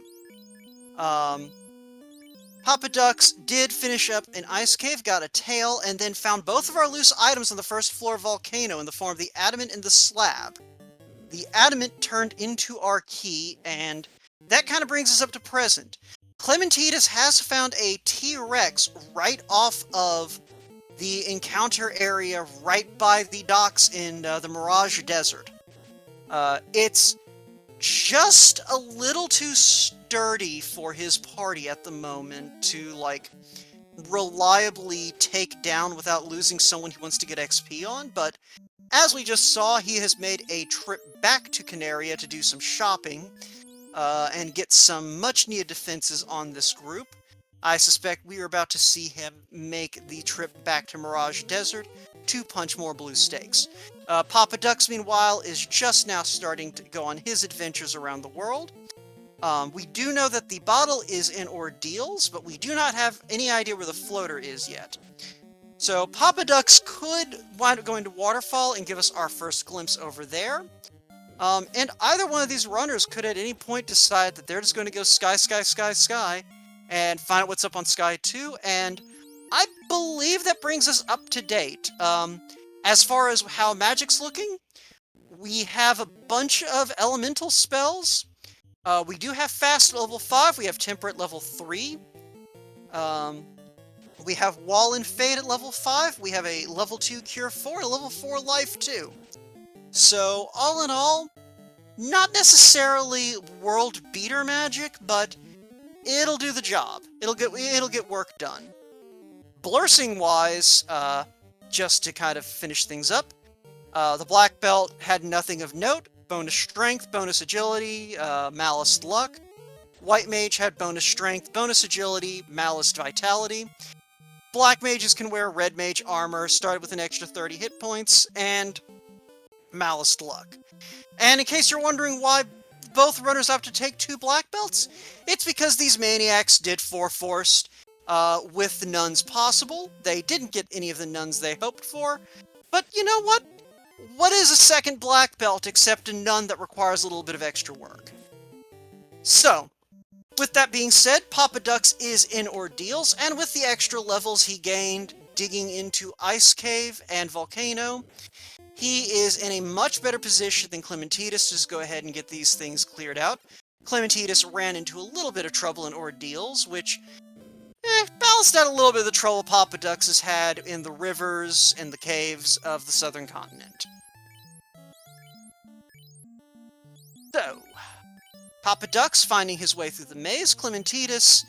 Poppadux did finish up in Ice Cave, got a tail, and then found both of our loose items on the first floor volcano in the form of the adamant and the slab. The adamant turned into our key, and that kind of brings us up to present. Climinteedus has found a T-Rex right off of the encounter area right by the docks in the Mirage Desert. It's just a little too sturdy for his party at the moment to, like, reliably take down without losing someone he wants to get XP on, but as we just saw, he has made a trip back to Canaria to do some shopping, and get some much-needed defenses on this group. I suspect we are about to see him make the trip back to Mirage Desert to punch more blue stakes. Poppadux, meanwhile, is just now starting to go on his adventures around the world. We do know that the bottle is in Ordeals, but we do not have any idea where the floater is yet. So Poppadux could wind up going to Waterfall and give us our first glimpse over there. And either one of these runners could at any point decide that they're just going to go sky, sky, sky, sky, and find out what's up on Sky 2, and I believe that brings us up to date. As far as how magic's looking, we have a bunch of elemental spells. We do have fast level 5, we have temperate level 3. We have wall and fade at level 5, we have a level 2 cure 4, and a level 4 life 2. So, all in all, not necessarily world beater magic, but it'll do the job. It'll get work done. Blursing-wise, just to kind of finish things up, the black belt had nothing of note. Bonus strength, bonus agility, malice luck. White mage had bonus strength, bonus agility, malice vitality. Black mages can wear red mage armor, started with an extra 30 hit points, and malice luck. And in case you're wondering why both runners have to take 2 black belts, it's because these maniacs did 4 forced with the nuns possible. They didn't get any of the nuns they hoped for, but you know what? What is a second black belt except a nun that requires a little bit of extra work? So, with that being said, Poppadux is in Ordeals, and with the extra levels he gained digging into Ice Cave and Volcano, he is in a much better position than Climinteedus to just go ahead and get these things cleared out. Climinteedus ran into a little bit of trouble in Ordeals, which balanced out a little bit of the trouble Poppadux has had in the rivers and the caves of the southern continent. So, Poppadux finding his way through the maze, Climinteedus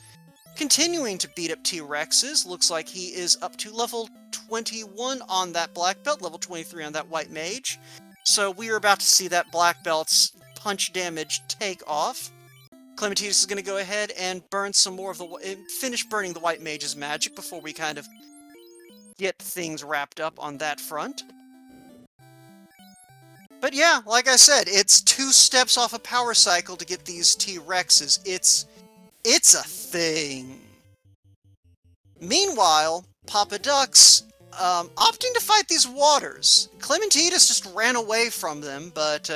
continuing to beat up T-Rexes. Looks like he is up to level 21 on that black belt, level 23 on that white mage. So we are about to see that black belt's punch damage take off. Climinteedus is going to go ahead and burn some more of the... finish burning the white mage's magic before we kind of get things wrapped up on that front. But yeah, like I said, it's 2 steps off a power cycle to get these T-Rexes. It's a thing. Meanwhile, Poppadux, opting to fight these waters. Climinteedus just ran away from them, but,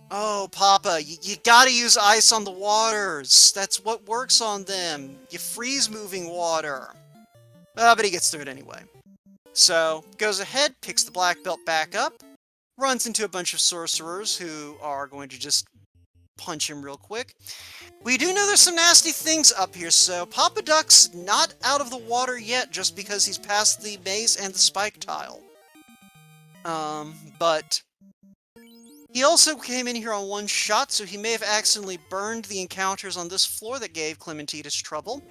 oh, Papa, you gotta use ice on the waters. That's what works on them. You freeze moving water. But he gets through it anyway. So, goes ahead, picks the black belt back up, runs into a bunch of sorcerers who are going to just punch him real quick. We do know there's some nasty things up here, so Poppadux not out of the water yet just because he's past the maze and the spike tile. But he also came in here on one shot, so he may have accidentally burned the encounters on this floor that gave Climinteedus trouble.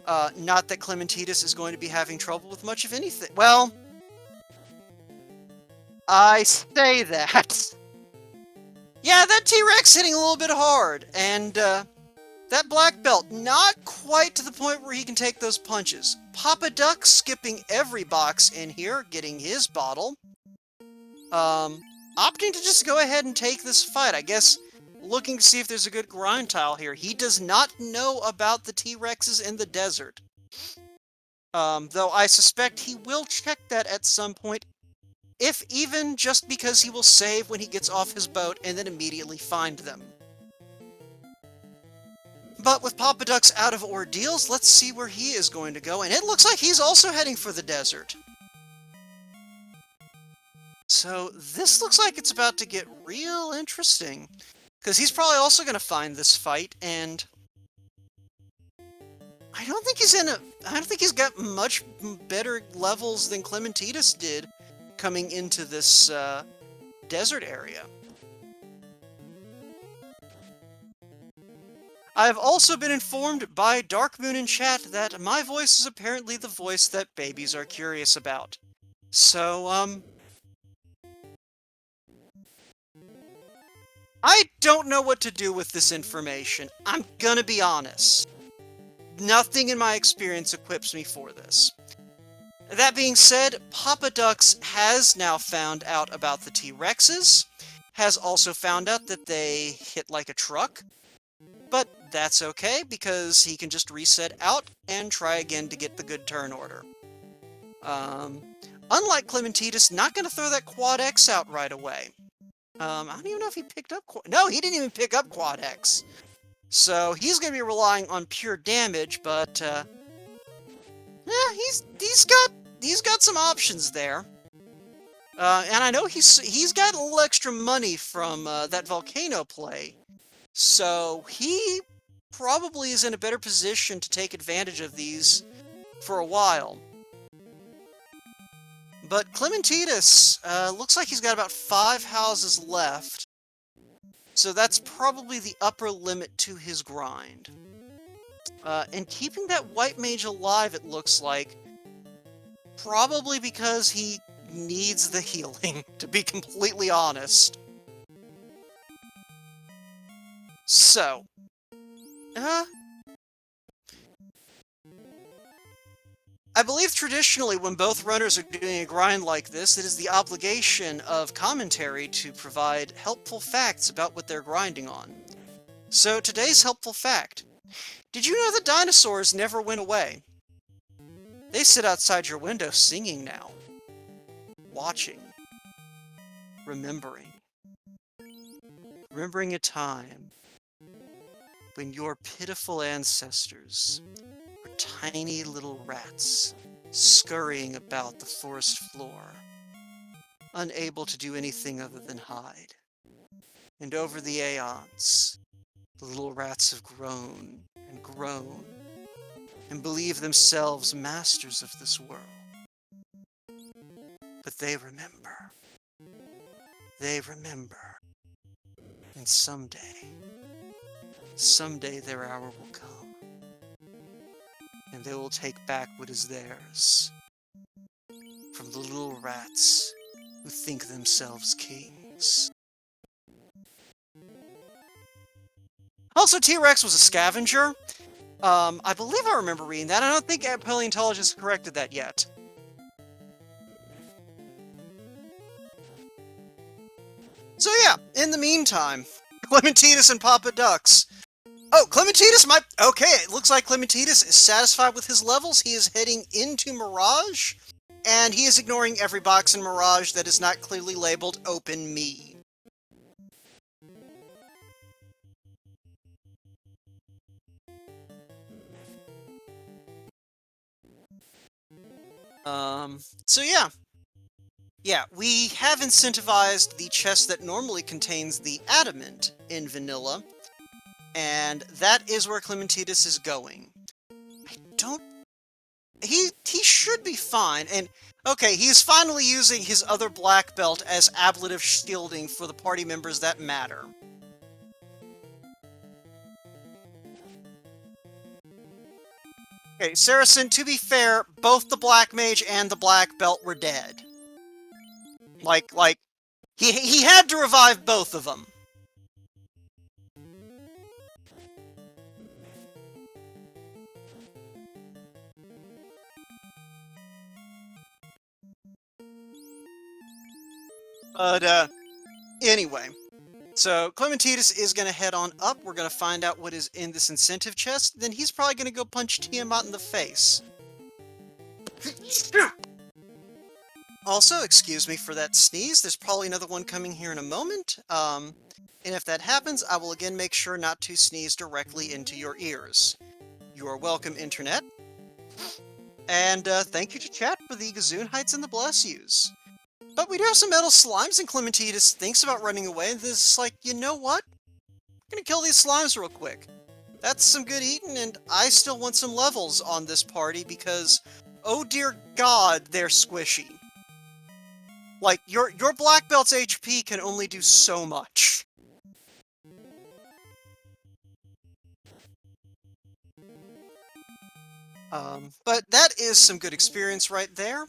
Not that Climinteedus is going to be having trouble with much of anything. Well, I say that. Yeah, that T-Rex hitting a little bit hard, and that black belt not quite to the point where he can take those punches. Poppadux skipping every box in here, getting his bottle. Opting to just go ahead and take this fight. I guess looking to see if there's a good grind tile here. He does not know about the T-Rexes in the desert. Though I suspect he will check that at some point, if even just because he will save when he gets off his boat and then immediately find them. But with Poppadux out of Ordeals, let's see where he is going to go, and it looks like he's also heading for the desert. So this looks like it's about to get real interesting, because he's probably also going to find this fight, and I don't think he's in a... I don't think he's got much better levels than Climinteedus did coming into this, desert area. I have also been informed by Dark Moon in chat that my voice is apparently the voice that babies are curious about. So, I don't know what to do with this information. I'm gonna be honest. Nothing in my experience equips me for this. That being said, poppadux has now found out about the T-Rexes, has also found out that they hit like a truck, but that's okay because he can just reset out and try again to get the good turn order. Unlike Climinteedus, not going to throw that Quad X out right away. I don't even know if he picked up no, he didn't even pick up Quad X. So he's going to be relying on pure damage, but yeah, he's got some options there. And I know he's got a little extra money from that volcano play, so he probably is in a better position to take advantage of these for a while. But Climinteedus looks like he's got about 5 houses left, so that's probably the upper limit to his grind. And keeping that white mage alive, it looks like, probably because he needs the healing, to be completely honest. So, I believe traditionally when both runners are doing a grind like this, it is the obligation of commentary to provide helpful facts about what they're grinding on. So today's helpful fact. Did you know that dinosaurs never went away? They sit outside your window singing now. Watching. Remembering. Remembering a time when your pitiful ancestors were tiny little rats scurrying about the forest floor, unable to do anything other than hide. And over the aeons, the little rats have grown and grown and believe themselves masters of this world. But they remember. They remember. And someday their hour will come. And they will take back what is theirs from the little rats who think themselves kings. Also, T-Rex was a scavenger. I believe I remember reading that. I don't think paleontologists corrected that yet. So yeah, in the meantime, Climinteedus and poppadux. Oh, Climinteedus might... Okay, it looks like Climinteedus is satisfied with his levels. He is heading into Mirage, and he is ignoring every box in Mirage that is not clearly labeled Open Me. So yeah. Yeah, we have incentivized the chest that normally contains the adamant in vanilla, and that is where Climinteedus is going. I don't... He should be fine, and... Okay, he's finally using his other black belt as ablative shielding for the party members that matter. Okay, Saracen, to be fair, both the black mage and the black belt were dead. Like, he had to revive both of them. But, anyway. So, Climinteedus is going to head on up. We're going to find out what is in this incentive chest. Then he's probably going to go punch Tiamat in the face. Also, excuse me for that sneeze. There's probably another one coming here in a moment. And if that happens, I will again make sure not to sneeze directly into your ears. You are welcome, Internet. And thank you to chat for the Gazoon Heights and the Bless Yous. But we do have some metal slimes, and Climinteedus thinks about running away, and this is like, you know what? I'm gonna kill these slimes real quick. That's some good eating, and I still want some levels on this party because, oh dear God, they're squishy. Like, your black belt's HP can only do so much. But that is some good experience right there.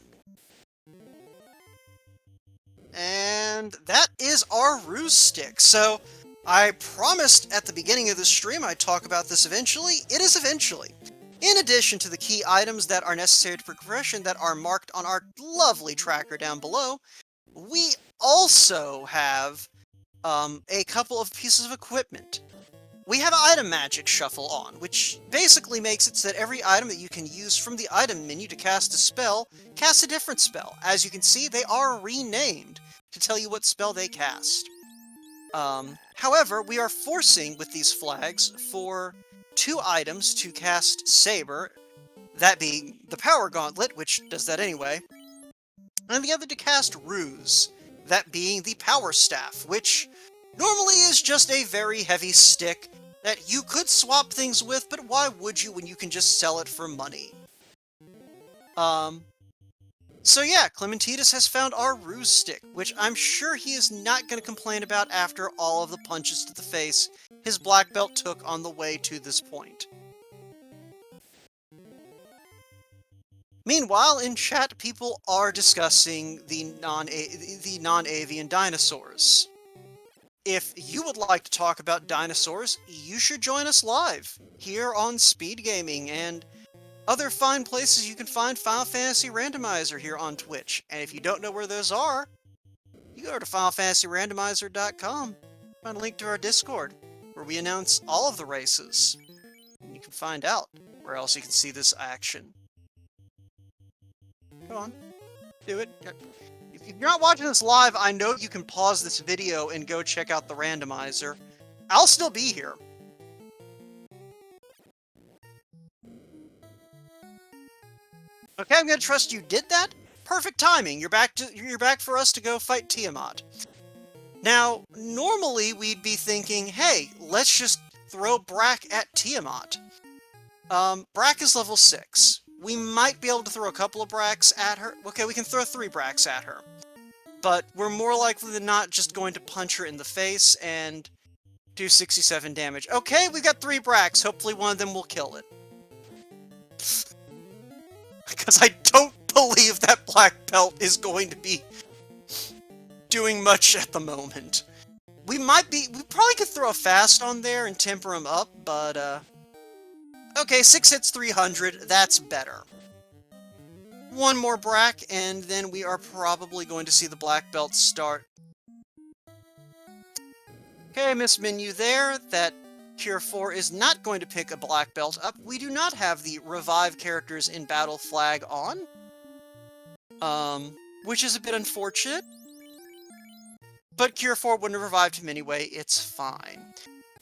And that is our ruse stick. So, I promised at the beginning of the stream I'd talk about this eventually. It is eventually. In addition to the key items that are necessary to progression that are marked on our lovely tracker down below, we also have a couple of pieces of equipment. We have item magic shuffle on, which basically makes it so that every item that you can use from the item menu to cast a spell casts a different spell. As you can see, they are renamed to tell you what spell they cast. However, we are forcing with these flags for 2 items to cast Saber, that being the Power Gauntlet, which does that anyway, and the other to cast Ruse, that being the Power Staff, which normally is just a very heavy stick that you could swap things with, but why would you when you can just sell it for money? So yeah, Climinteedus has found our ruse stick, which I'm sure he is not going to complain about after all of the punches to the face his black belt took on the way to this point. Meanwhile, in chat, people are discussing the non-avian dinosaurs. If you would like to talk about dinosaurs, you should join us live here on Speed Gaming and other fine places you can find Final Fantasy Randomizer here on Twitch. And if you don't know where those are, you go to FinalFantasyRandomizer.com, find a link to our Discord, where we announce all of the races. And you can find out where else you can see this action. Come on, do it. If you're not watching this live, I know you can pause this video and go check out the randomizer. I'll still be here. Okay, I'm gonna trust you did that. Perfect timing. You're back for us to go fight Tiamat. Now, normally we'd be thinking, hey, let's just throw Brack at Tiamat. Brack is level 6. We might be able to throw a couple of Bracks at her. Okay, we can throw 3 Bracks at her. But we're more likely than not just going to punch her in the face and do 67 damage. Okay, we've got 3 Bracks. Hopefully one of them will kill it. Because I don't believe that black belt is going to be doing much at the moment. We probably could throw a fast on there and temper him up, but, okay, 6 hits, 300, that's better. 1 more Brack, and then we are probably going to see the black belt start. Okay, Miss Menu there, that Cure 4 is not going to pick a black belt up. We do not have the revive characters in battle flag on. Which is a bit unfortunate. But Cure 4 wouldn't have revived him anyway, it's fine.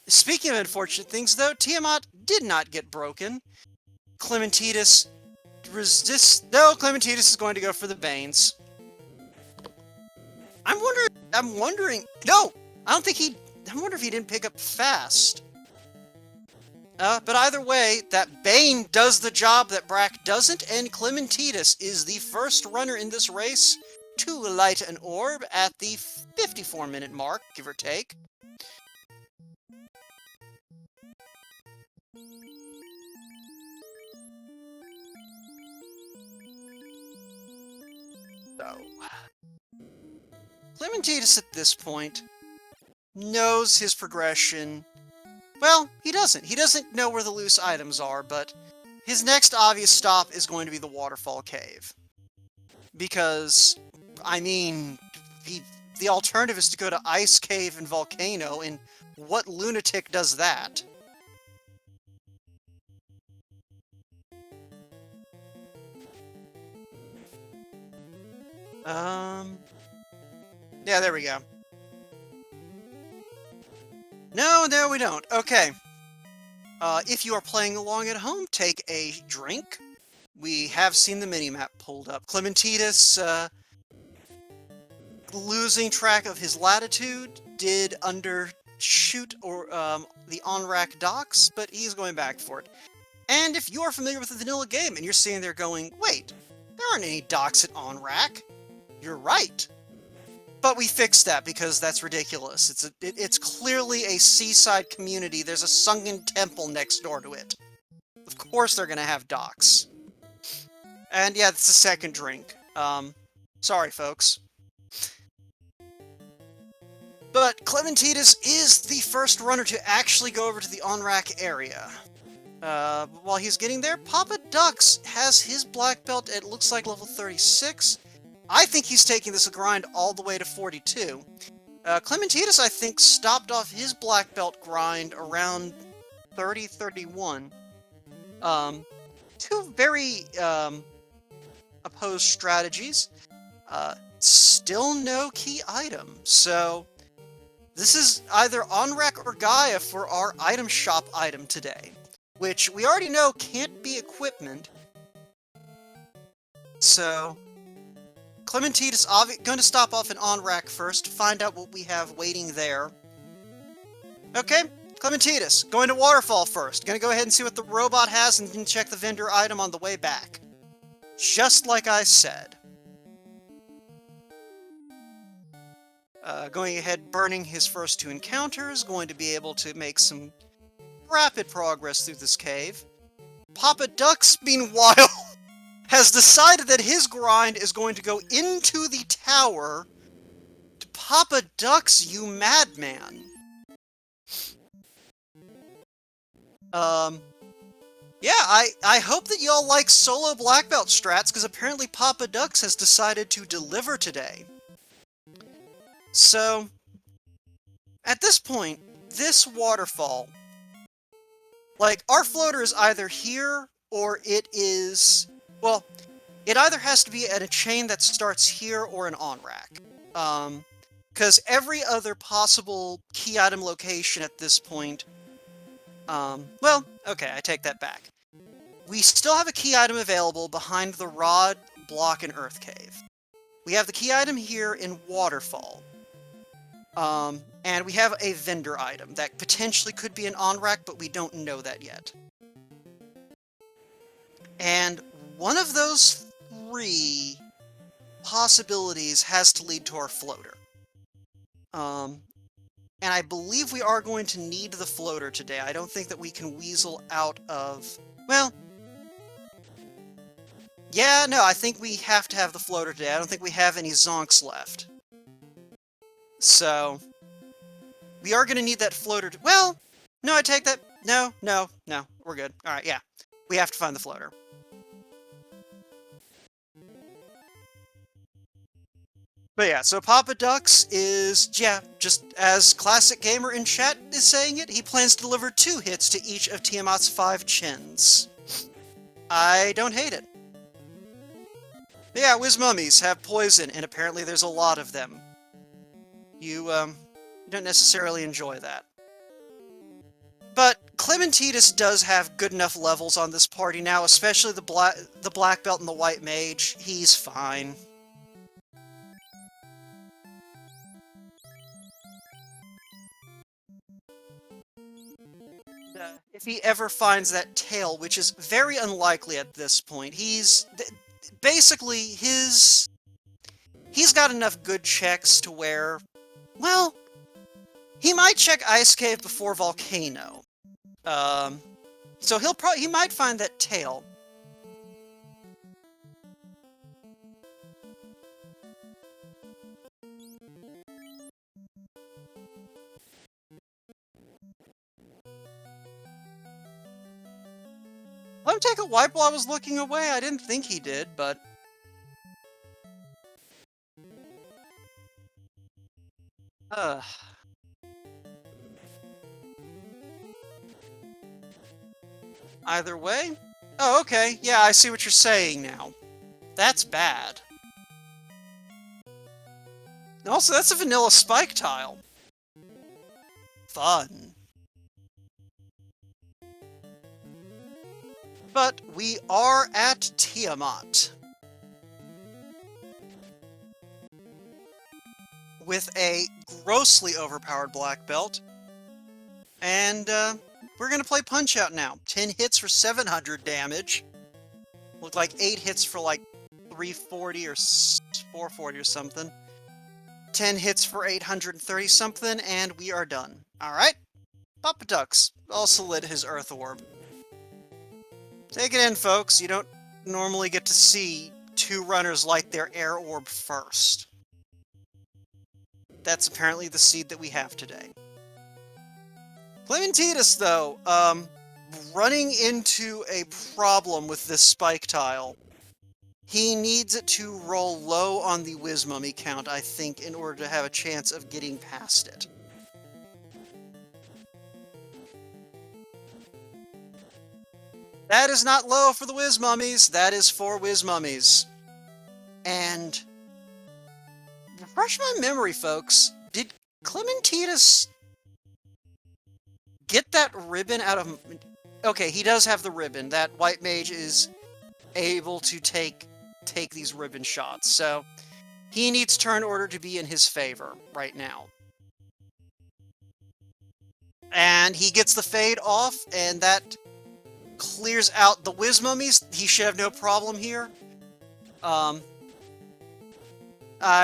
Speaking of unfortunate things, though, Tiamat did not get broken. Climinteedus resists. No, Climinteedus is going to go for the Banes. I'm wondering. No! I wonder if he didn't pick up fast. But either way, that Bane does the job that Brack doesn't, and Climinteedus is the first runner in this race to light an orb at the 54-minute mark, give or take. So, Climinteedus at this point knows his progression. Well, he doesn't. He doesn't know where the loose items are, but his next obvious stop is going to be the Waterfall Cave. Because, I mean, the alternative is to go to Ice Cave and Volcano, and what lunatic does that? Yeah, there we go. No, we don't. Okay. If you are playing along at home, take a drink. We have seen the minimap pulled up. Climinteedus, losing track of his latitude, did shoot the on-rack docks, but he's going back for it. And if you are familiar with the vanilla game and you're sitting there going, wait, there aren't any docks at on-rack, you're right. But we fixed that because that's ridiculous. It's clearly a seaside community. There's a sunken temple next door to it. Of course they're gonna have docks. And yeah, it's the second drink. Sorry, folks. But Climinteedus is the first runner to actually go over to the on-rack area. While he's getting there, poppadux has his black belt at, looks like, level 36. I think he's taking this grind all the way to 42. Climinteedus, I think, stopped off his black belt grind around 30, 31. Two very, opposed strategies. Still no key item, so this is either on-rack or Gaia for our item shop item today, which we already know can't be equipment. So Climinteedus is going to stop off in on-rack first to find out what we have waiting there. Okay, Climinteedus, going to Waterfall first. Gonna go ahead and see what the robot has and then check the vendor item on the way back. Just like I said. Going ahead, burning his first two encounters, going to be able to make some rapid progress through this cave. Poppadux, meanwhile, has decided that his grind is going to go into the tower. Poppadux, you madman. Yeah, I hope that y'all like solo black belt strats, because apparently poppadux has decided to deliver today. So, at this point, this waterfall, like, our floater is either here, or it is, well, it either has to be at a chain that starts here or an on-rack. Because every other possible key item location at this point, well, okay, I take that back. We still have a key item available behind the rod, block, and earth cave. We have the key item here in Waterfall. And we have a vendor item that potentially could be an on-rack, but we don't know that yet. And one of those three possibilities has to lead to our floater. And I believe we are going to need the floater today. I don't think that we can weasel out of... Well... Yeah, no, I think we have to have the floater today. I don't think we have any zonks left. So... we are going to need that floater to... Well! No, I take that... No, we're good. Alright, yeah. We have to find the floater. But yeah, so poppadux is, yeah, just as Classic Gamer in chat is saying it, he plans to deliver 2 hits to each of Tiamat's 5 chins. I don't hate it. But yeah, whiz mummies have poison, and apparently there's a lot of them. You don't necessarily enjoy that. But Climinteedus does have good enough levels on this party now, especially the black belt and the white mage. He's fine. If he ever finds that tail, which is very unlikely at this point, basically he's got enough good checks to where, well, he might check Ice Cave before Volcano. So he might find that tail. Let him take a wipe while I was looking away. I didn't think he did, but... Either way? Oh, okay. Yeah, I see what you're saying now. That's bad. Also, that's a vanilla spike tile. Fun. But we are at Tiamat. With a grossly overpowered black belt, And we're going to play Punch-Out now. 10 hits for 700 damage. Look like 8 hits for like 340 or 440 or something. 10 hits for 830 something, and we are done. Alright. Poppadux also lit his Earth Orb. Take it in, folks. You don't normally get to see 2 runners light their Air Orb first. That's apparently the seed that we have today. Climinteedus, though, running into a problem with this spike tile. He needs it to roll low on the Whiz-Mummy count, I think, in order to have a chance of getting past it. That is not low for the Whiz-Mummies, that is for Whiz-Mummies. And refresh my memory, folks. Did Climinteedus get that ribbon out of... Okay, he does have the ribbon. That white mage is able to take these ribbon shots, so he needs turn order to be in his favor right now. And he gets the fade off, and that clears out the Whiz-Mummies. He should have no problem here. I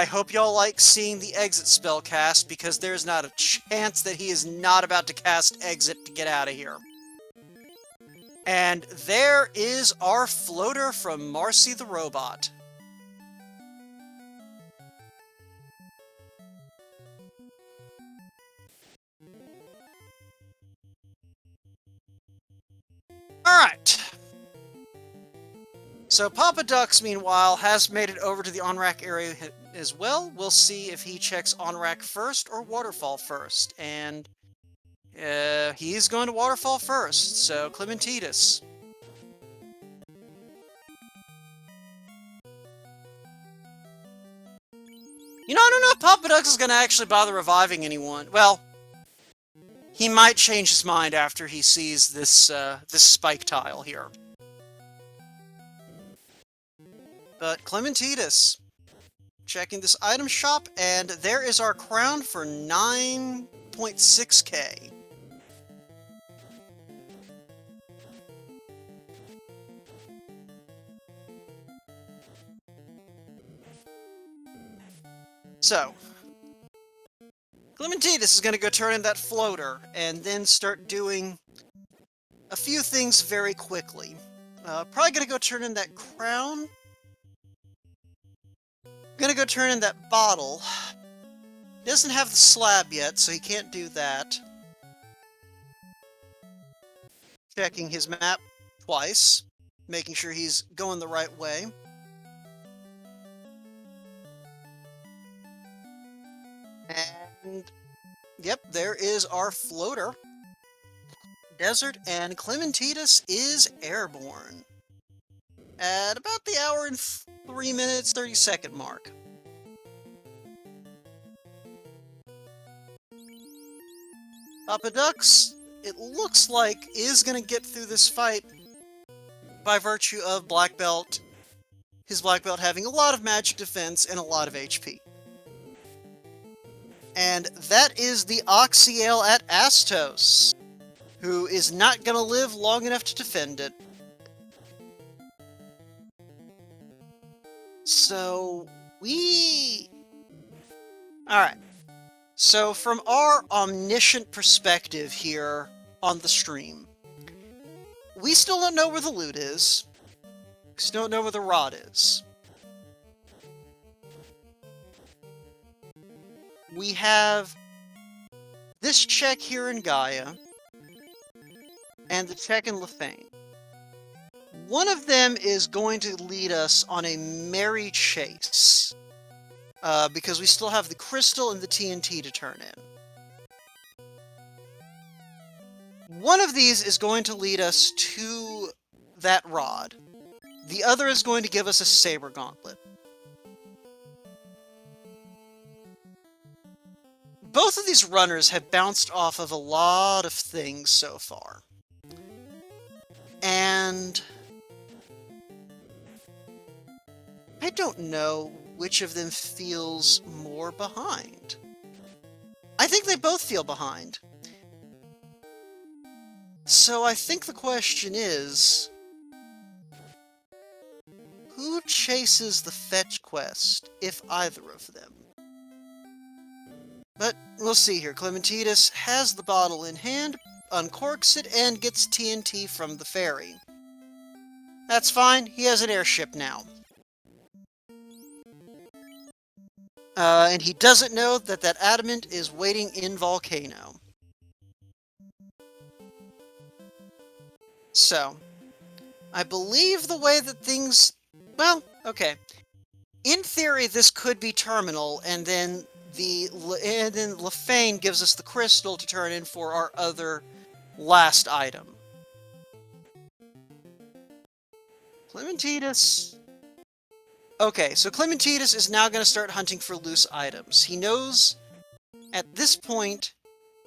hope y'all like seeing the exit spell cast, because there's not a chance that he is not about to cast exit to get out of here. And there is our floater from Marcy the Robot. Alright. So Poppadux, meanwhile, has made it over to the on-rack area as well. We'll see if he checks on-rack first or waterfall first. And he's going to waterfall first, so Climinteedus. You know, I don't know if Poppadux is going to actually bother reviving anyone. Well, he might change his mind after he sees this spike tile here. But Climinteedus, checking this item shop, and there is our crown for 9.6k. So, Climinteedus is going to go turn in that floater, and then start doing a few things very quickly. Probably going to go turn in that crown. Gonna go turn in that bottle. He doesn't have the slab yet, so he can't do that. Checking his map twice, making sure he's going the right way. And yep, there is our floater. Desert, and Climinteedus is airborne. At about the hour and 3 minutes, 30-second mark. Poppadux, it looks like, is going to get through this fight by virtue of Black Belt, his Black Belt having a lot of magic defense and a lot of HP. And that is the Oxyale at Astos, who is not going to live long enough to defend it. So, Alright. So, from our omniscient perspective here on the stream, we still don't know where the loot is. We still don't know where the rod is. We have this check here in Gaia, and the check in Lefane. One of them is going to lead us on a merry chase, because we still have the crystal and the TNT to turn in. One of these is going to lead us to that rod. The other is going to give us a saber gauntlet. Both of these runners have bounced off of a lot of things so far. And I don't know which of them feels more behind. I think they both feel behind. So I think the question is, who chases the fetch quest, if either of them? But we'll see here. Climinteedus has the bottle in hand, uncorks it, and gets TNT from the ferry. That's fine, he has an airship now. And he doesn't know that that adamant is waiting in Volcano. So, I believe the way that things... Well, okay. In theory, this could be terminal, and then Lefane gives us the crystal to turn in for our other last item. Climinteedus... Okay, so Climinteedus is now going to start hunting for loose items. He knows, at this point,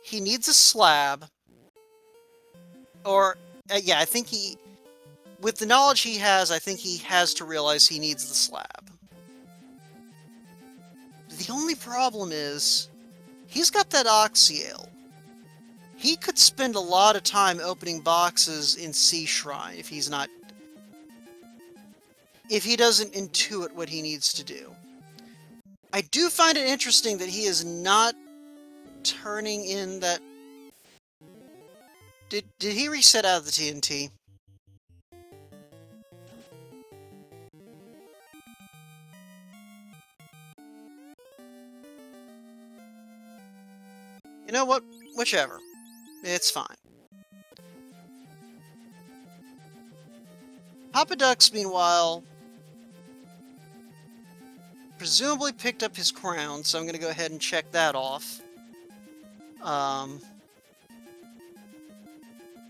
he needs a slab. Or, yeah, I think he... With the knowledge he has, I think he has to realize he needs the slab. The only problem is, he's got that Oxyale. He could spend a lot of time opening boxes in Sea Shrine if he's not... if he doesn't intuit what he needs to do. I do find it interesting that he is not turning in that... Did he reset out of the TNT? You know what? Whichever. It's fine. Poppadux, meanwhile, presumably picked up his crown, so I'm going to go ahead and check that off.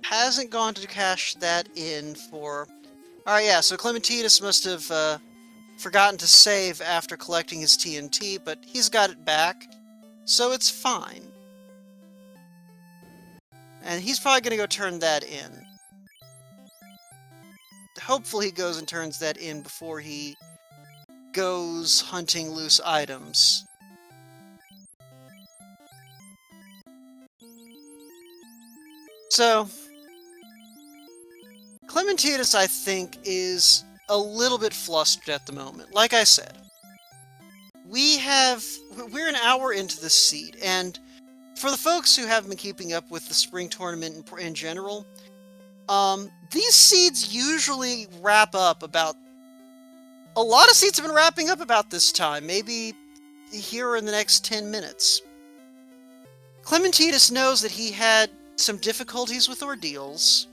Hasn't gone to cash that in for... Alright, yeah, so Climinteedus must have forgotten to save after collecting his TNT, but he's got it back, so it's fine. And he's probably going to go turn that in. Hopefully he goes and turns that in before he goes hunting loose items. So, Climinteedus, I think, is a little bit flustered at the moment. Like I said, we're an hour into this seed, and for the folks who haven't been keeping up with the spring tournament in general, these seeds usually wrap up about... A lot of seeds have been wrapping up about this time, maybe here in the next 10 minutes. Climinteedus knows that he had some difficulties with Ordeals,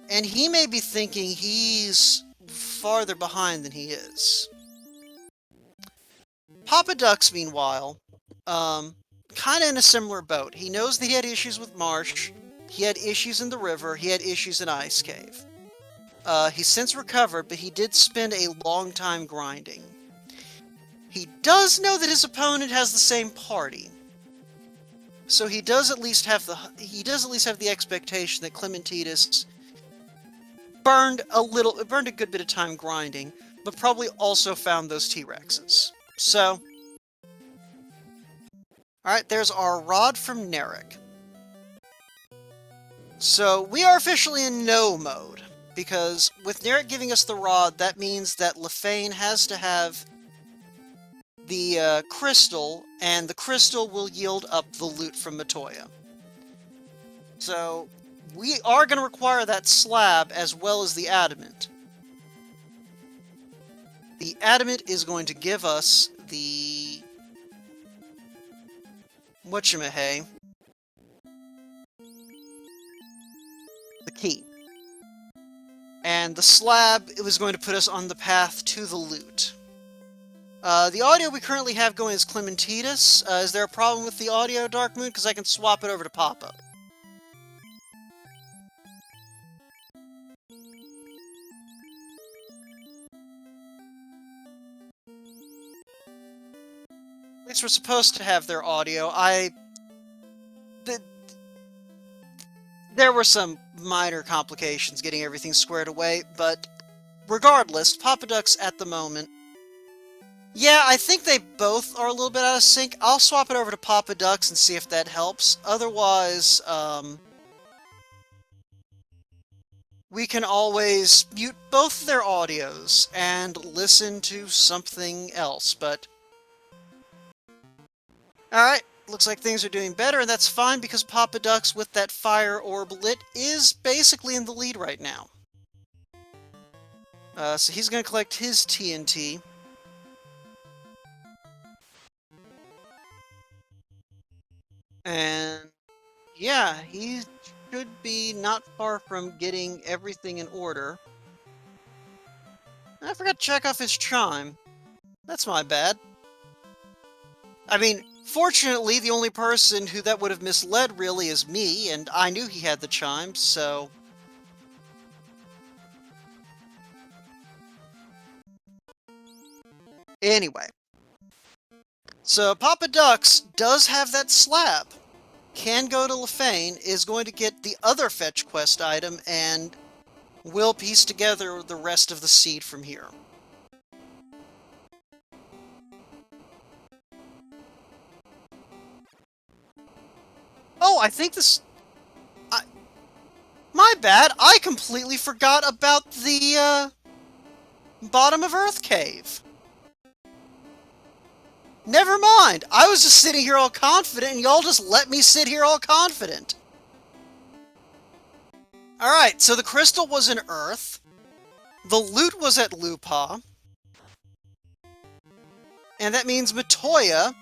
and he may be thinking he's farther behind than he is. Poppadux, meanwhile, kind of in a similar boat. He knows that he had issues with Marsh, he had issues in the river, he had issues in Ice Cave. He's since recovered, but he did spend a long time grinding. He does know that his opponent has the same party, so he does at least have the expectation that Climinteedus burned a good bit of time grinding, but probably also found those T-Rexes. So, alright, there's our rod from Narek. So, we are officially in no mode, because with Narek giving us the rod, that means that Lefane has to have the crystal, and the crystal will yield up the loot from Matoya. So, we are going to require that slab as well as the adamant. The adamant is going to give us the... whatchamahay? The key. And the slab, it was going to put us on the path to the loot. The audio we currently have going is Climinteedus. Is there a problem with the audio, Dark Moon? Because I can swap it over to Papa. At least we're supposed to have their audio. There were some minor complications getting everything squared away, but regardless, Poppadux at the moment... Yeah, I think they both are a little bit out of sync. I'll swap it over to Poppadux and see if that helps. Otherwise, we can always mute both their audios and listen to something else, but... Alright, looks like things are doing better, and that's fine because Poppadux with that fire orb lit is basically in the lead right now. So he's going to collect his TNT. And yeah, he should be not far from getting everything in order. I forgot to check off his chime. That's my bad. I mean, fortunately, the only person who that would have misled really is me, and I knew he had the chimes, so... Anyway. So, Poppadux does have that slab. Can go to Lefane, is going to get the other fetch quest item, and will piece together the rest of the seed from here. Oh, I think this... My bad, I completely forgot about the, bottom of Earth cave. Never mind, I was just sitting here all confident, and y'all just let me sit here all confident. Alright, so the crystal was in Earth. The loot was at Lupa. And that means Matoya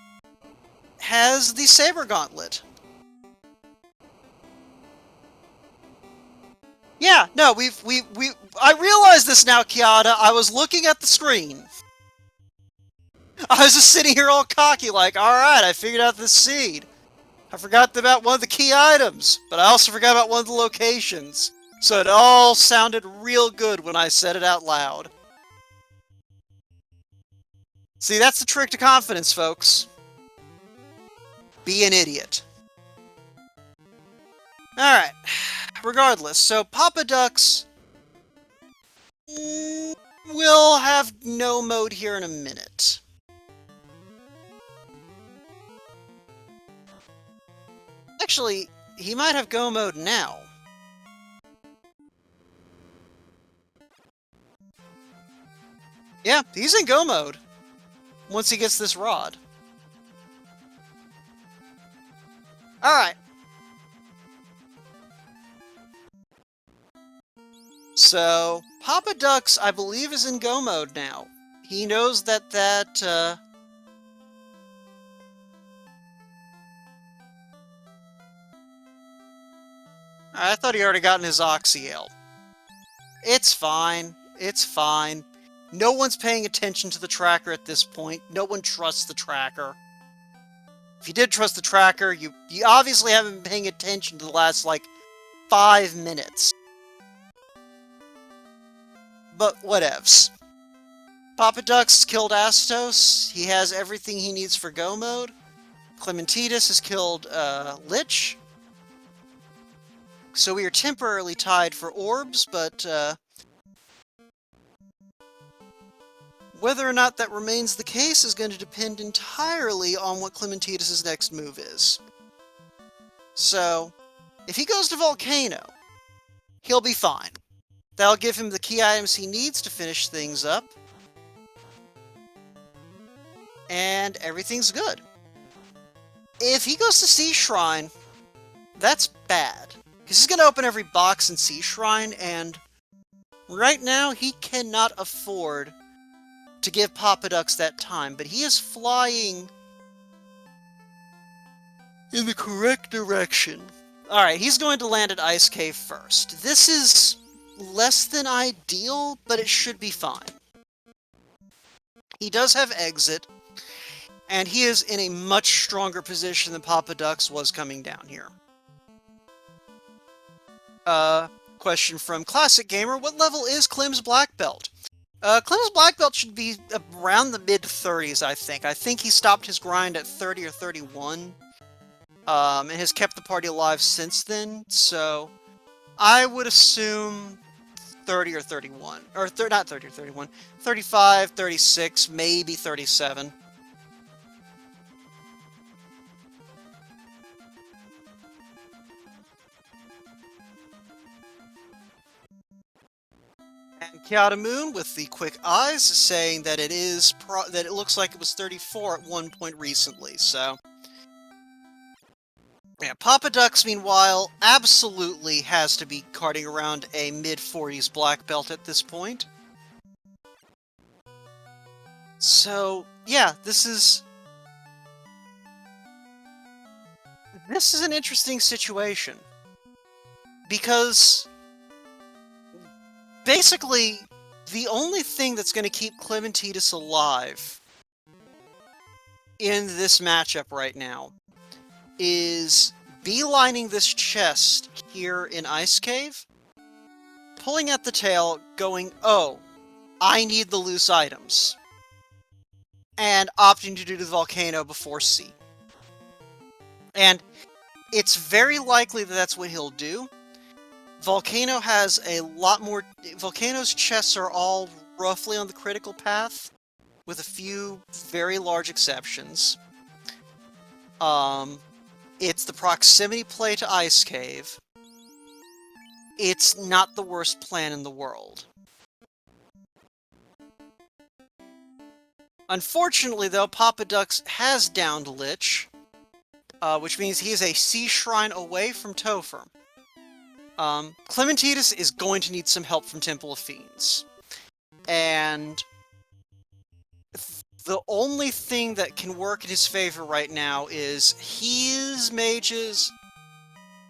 has the Saber Gauntlet. Yeah, no, I realize this now, Kiata. I was looking at the screen. I was just sitting here all cocky like, alright, I figured out this seed. I forgot about one of the key items, but I also forgot about one of the locations. So it all sounded real good when I said it out loud. See, that's the trick to confidence, folks. Be an idiot. Alright. Regardless, so Poppadux will have no mode here in a minute. Actually, he might have go mode now. Yeah, he's in go mode once he gets this rod. Alright. So, Poppadux, I believe, is in go mode now. He knows that I thought he already gotten his Oxyale. It's fine. It's fine. No one's paying attention to the tracker at this point. No one trusts the tracker. If you did trust the tracker, you obviously haven't been paying attention to the last, like, 5 minutes. But whatevs. Poppadux killed Astos. He has everything he needs for go mode. Climinteedus has killed Lich. So we are temporarily tied for orbs, but whether or not that remains the case is going to depend entirely on what Climinteedus' next move is. So, if he goes to Volcano, he'll be fine. That'll give him the key items he needs to finish things up. And everything's good. If he goes to Sea Shrine, that's bad. Because he's going to open every box in Sea Shrine, and right now he cannot afford to give Poppadux that time, but he is flying in the correct direction. Alright, he's going to land at Ice Cave first. This is less than ideal, but it should be fine. He does have exit, and he is in a much stronger position than Poppadux was coming down here. Question from Classic Gamer, what level is Clim's Black Belt? Clim's Black Belt should be around the mid-30s, I think. I think he stopped his grind at 30 or 31, and has kept the party alive since then, so I would assume 30 or 31. Or, not 30 or 31. 35, 36, maybe 37. And Kiata Moon with the quick eyes saying that it is that it looks like it was 34 at one point recently. So yeah, poppadux meanwhile absolutely has to be carting around a mid-40s black belt at this point. So yeah, this is an interesting situation because basically the only thing that's going to keep Climinteedus alive in this matchup right now is beelining this chest here in Ice Cave, pulling at the tail, going, oh, I need the loose items, and opting to do the volcano before C. And it's very likely that that's what he'll do. Volcano has a lot more... Volcano's chests are all roughly on the critical path, with a few very large exceptions. It's the proximity play to Ice Cave. It's not the worst plan in the world. Unfortunately, though, poppadux has downed Lich, which means he is a Sea Shrine away from Topher. Climinteedus is going to need some help from Temple of Fiends. And the only thing that can work in his favor right now is his mages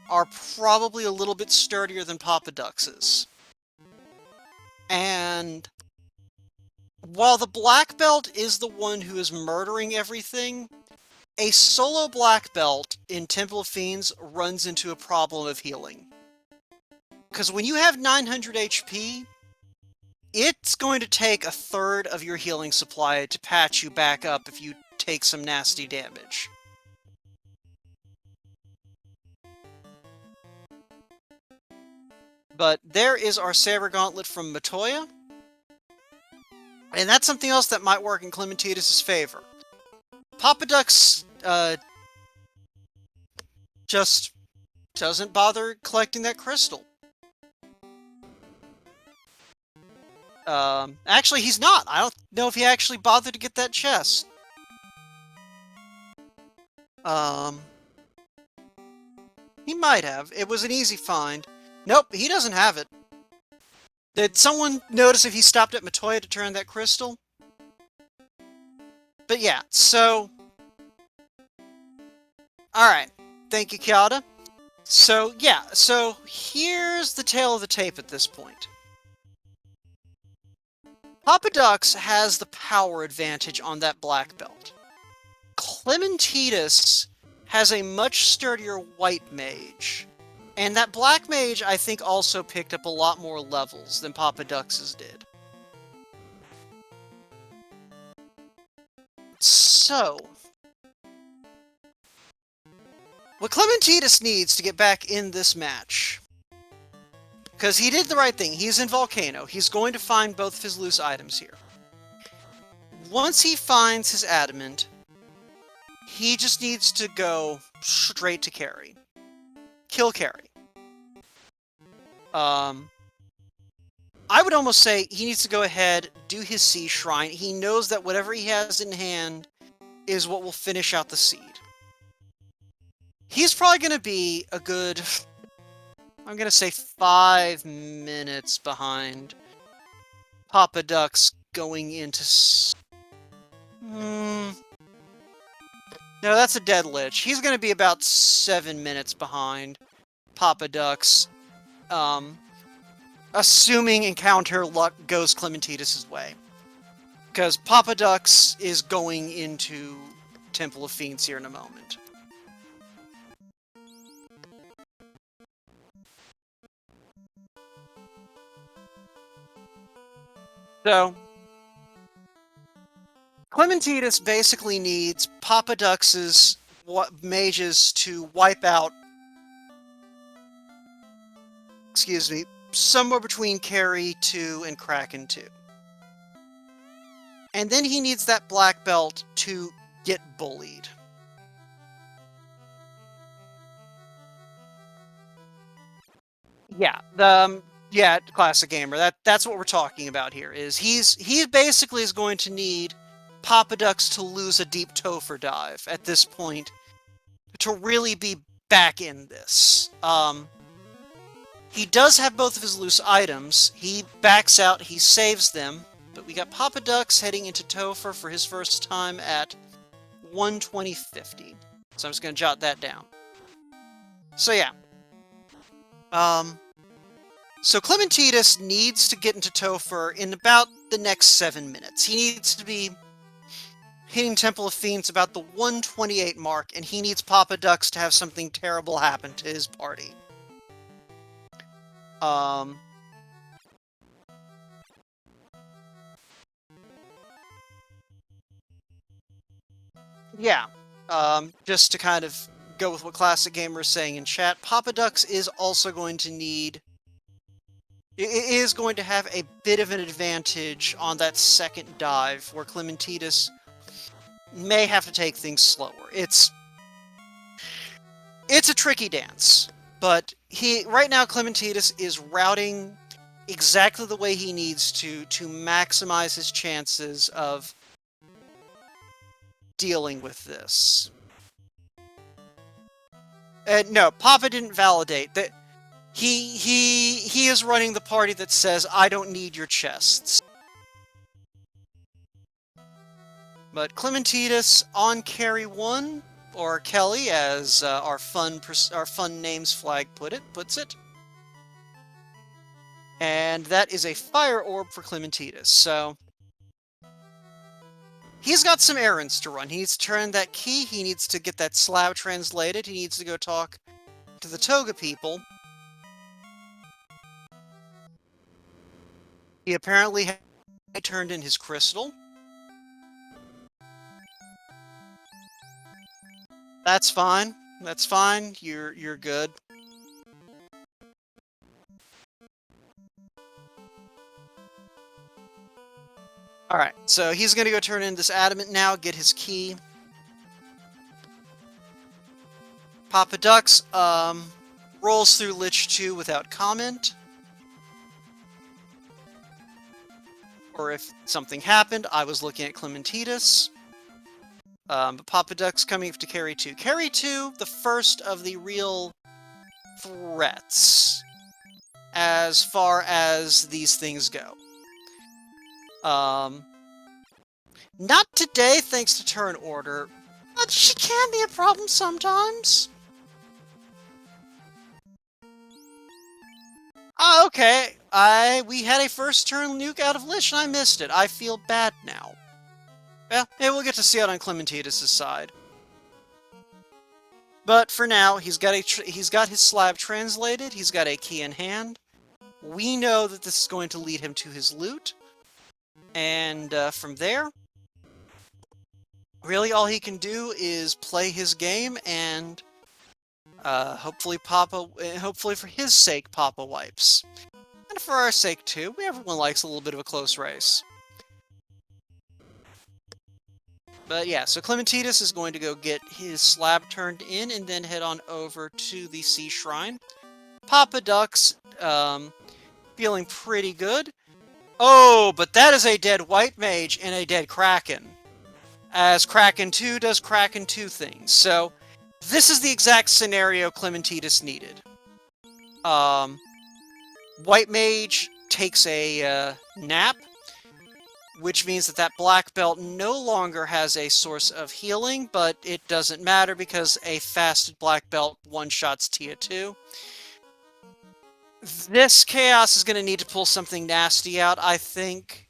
are probably a little bit sturdier than poppadux's. And while the black belt is the one who is murdering everything, a solo black belt in Temple of Fiends runs into a problem of healing. Because when you have 900 HP, it's going to take a third of your healing supply to patch you back up if you take some nasty damage. But there is our Saber Gauntlet from Matoya. And that's something else that might work in Climinteedus' favor. Poppadux just doesn't bother collecting that crystal. Actually, he's not. I don't know if he actually bothered to get that chest. He might have. It was an easy find. Nope, he doesn't have it. Did someone notice if he stopped at Matoya to turn that crystal? But yeah, so... Alright, thank you, Kiata. So, yeah, so here's the tail of the tape at this point. Poppadux has the power advantage on that black belt. Climinteedus has a much sturdier white mage. And that black mage, I think, also picked up a lot more levels than Poppadux's did. So, what Climinteedus needs to get back in this match, because he did the right thing, he's in Volcano, he's going to find both of his loose items here. Once he finds his adamant, he just needs to go straight to carry. Kill carry. I would almost say he needs to go ahead, do his Sea Shrine. He knows that whatever he has in hand is what will finish out the seed. He's probably going to be a good, I'm going to say 5 minutes behind Poppadux going into... No, that's a dead Lich. He's going to be about 7 minutes behind Poppadux. Assuming encounter luck goes Climinteedus' way. Because Poppadux is going into Temple of Fiends here in a moment. So, Climinteedus basically needs Poppadux's mages to wipe out, excuse me, somewhere between Carry 2 and Kraken 2. And then he needs that black belt to get bullied. Yeah, Yeah, classic gamer. That's what we're talking about here. Is he basically is going to need Poppadux to lose a deep Topher dive at this point to really be back in this. He does have both of his loose items. He backs out, he saves them, but we got Poppadux heading into Topher for his first time at 120.50. So I'm just going to jot that down. So yeah. So Climinteedus needs to get into Topher in about the next 7 minutes. He needs to be hitting Temple of Fiends about the 128 mark, and he needs Poppadux to have something terrible happen to his party. Yeah. Just to kind of go with what Classic Gamer is saying in chat, Poppadux is also going to need... It is going to have a bit of an advantage on that second dive, where Climinteedus may have to take things slower. It's a tricky dance, but right now Climinteedus is routing exactly the way he needs to maximize his chances of dealing with this. No, Papa didn't validate that. He is running the party that says, I don't need your chests. But Climinteedus on carry 1, or Kelly, as our fun names flag puts it. And that is a fire orb for Climinteedus, so he's got some errands to run. He needs to turn that key, he needs to get that slab translated, he needs to go talk to the Toga people. He apparently turned in his crystal. That's fine. That's fine. You're good. Alright, so he's gonna go turn in this adamant now, get his key. Poppadux, rolls through Lich 2 without comment. Or if something happened, I was looking at Climinteedus. But Poppadux coming to carry 2. Carry 2, the first of the real threats as far as these things go. Not today, thanks to turn order, but she can be a problem sometimes. Oh, okay. We had a first turn nuke out of Lich and I missed it. I feel bad now. Well, yeah, we'll get to see it on Climinteedus' side. But for now, he's got his slab translated, he's got a key in hand. We know that this is going to lead him to his loot. And from there, really all he can do is play his game and hopefully for his sake, Papa wipes. And for our sake too, everyone likes a little bit of a close race. But yeah, so Climinteedus is going to go get his slab turned in and then head on over to the Sea Shrine. Poppadux, feeling pretty good. Oh, but that is a dead White Mage and a dead Kraken. As Kraken 2 does Kraken 2 things. So, this is the exact scenario Climinteedus needed. White Mage takes a nap, which means that black belt no longer has a source of healing, but it doesn't matter because a fasted black belt one-shots Tia 2. This Chaos is going to need to pull something nasty out, I think.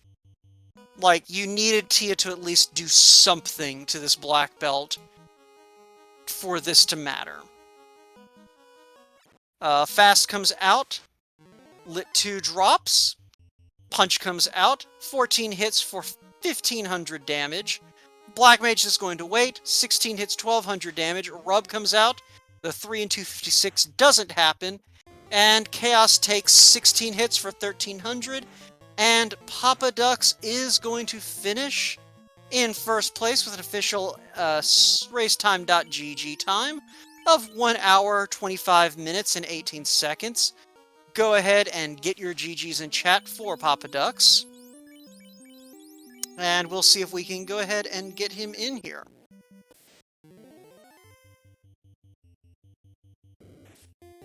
Like, you needed Tia to at least do something to this black belt for this to matter. Fast comes out. Lit 2 drops. Punch comes out. 14 hits for 1,500 damage. Black Mage is going to wait. 16 hits, 1,200 damage. Rub comes out. The 3 and 256 doesn't happen. And Chaos takes 16 hits for 1,300. And Poppadux is going to finish in first place with an official racetime.gg time of 1 hour, 25 minutes, and 18 seconds. go ahead and get your GGs in chat for poppadux. And we'll see if we can go ahead and get him in here.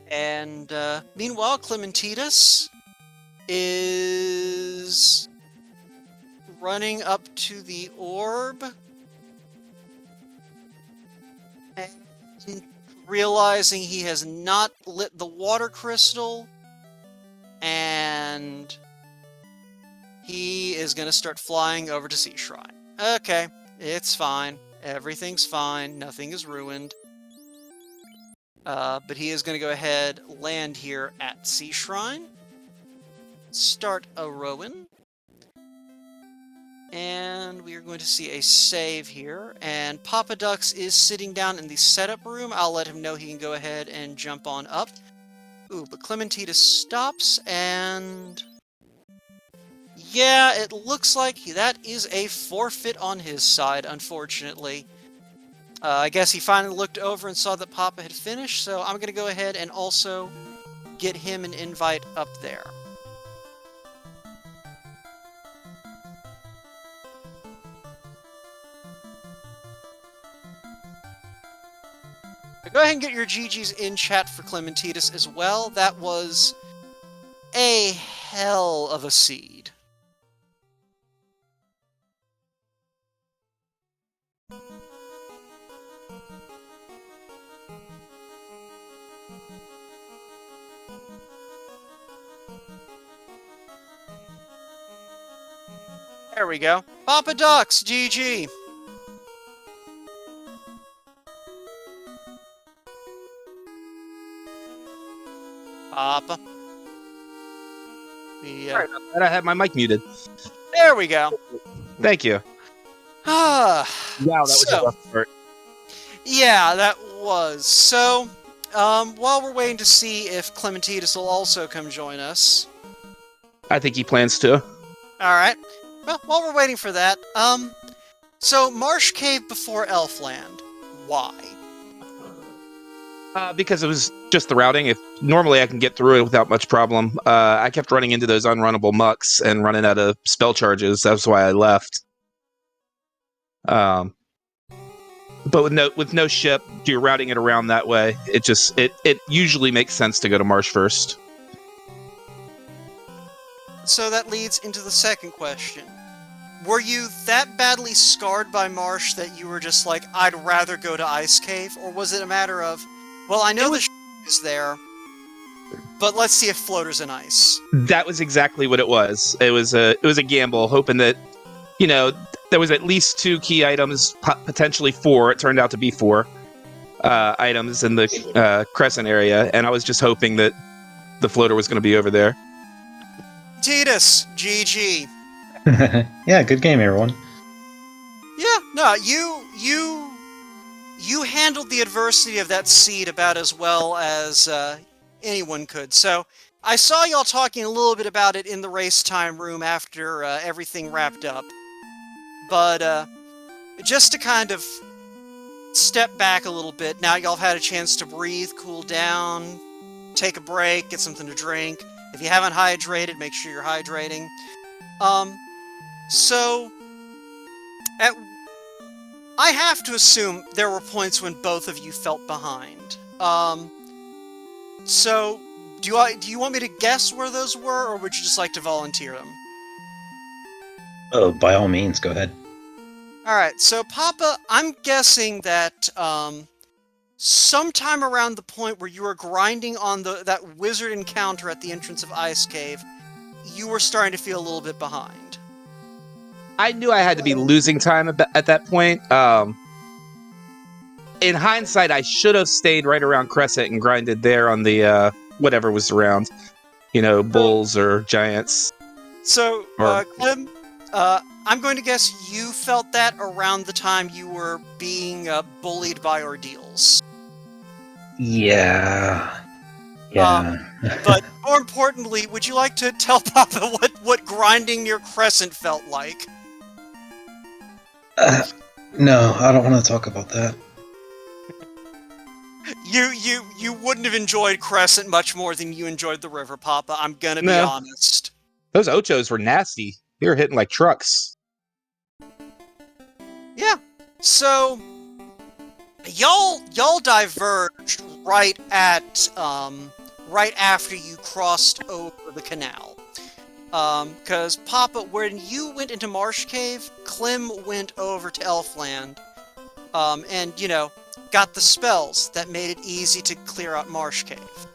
And meanwhile, Climinteedus is running up to the orb and realizing he has not lit the water crystal, and he is going to start flying over to Sea Shrine. Okay, it's fine. Everything's fine. Nothing is ruined. But he is going to go ahead, land here at Sea Shrine, start a Rowan, and we are going to see a save here. And poppadux is sitting down in the setup room. I'll let him know he can go ahead and jump on up. Ooh, but Climinteedus stops, and yeah, it looks like that is a forfeit on his side, unfortunately. I guess he finally looked over and saw that Papa had finished, so I'm going to go ahead and also get him an invite up there. Go ahead and get your GGs in chat for Climinteedus as well. That was a hell of a seed. There we go. poppadux, GG. Papa. Sorry about that. I had my mic muted. There we go. Thank you. Wow, that was a rough start. Yeah, that was. So, while we're waiting to see if Climinteedus will also come join us. I think he plans to. Alright. Well, while we're waiting for that, so Marsh Cave before Elfland. Why? Because it was just the routing. If normally I can get through it without much problem. I kept running into those unrunnable mucks and running out of spell charges. That's why I left. But with no ship, you're routing it around that way. It usually makes sense to go to Marsh first. So that leads into the second question. Were you that badly scarred by Marsh that you were just like, I'd rather go to Ice Cave? Or was it a matter of, well, I know the is there, but let's see if floaters in ice? That was exactly what it was. It was a gamble, hoping that, there was at least 2 key items, potentially 4. It turned out to be 4 items in the Crescent area, and I was just hoping that the floater was going to be over there. Tidus, GG. Yeah, good game, everyone. Yeah, no, you handled the adversity of that seed about as well as anyone could. So I saw y'all talking a little bit about it in the race time room after everything wrapped up. But just to kind of step back a little bit, now y'all have had a chance to breathe, cool down, take a break, get something to drink. If you haven't hydrated, make sure you're hydrating. So, I have to assume there were points when both of you felt behind. So, do you want me to guess where those were, or would you just like to volunteer them? Oh, by all means, go ahead. Alright, so Papa, I'm guessing that, sometime around the point where you were grinding on that wizard encounter at the entrance of Ice Cave, you were starting to feel a little bit behind. I knew I had to be losing time at that point. In hindsight, I should have stayed right around Crescent and grinded there on the whatever was around, bulls or giants. So, Clem, I'm going to guess you felt that around the time you were being bullied by Ordeals. Yeah. But more importantly, would you like to tell Papa what grinding near Crescent felt like? No, I don't want to talk about that. You wouldn't have enjoyed Crescent much more than you enjoyed the river, Papa. I'm gonna be No. honest. Those Ochos were nasty. They were hitting like trucks. Yeah. So y'all diverged right after you crossed over the canal. Because Papa, when you went into Marsh Cave, Clem went over to Elfland, and got the spells that made it easy to clear out Marsh Cave.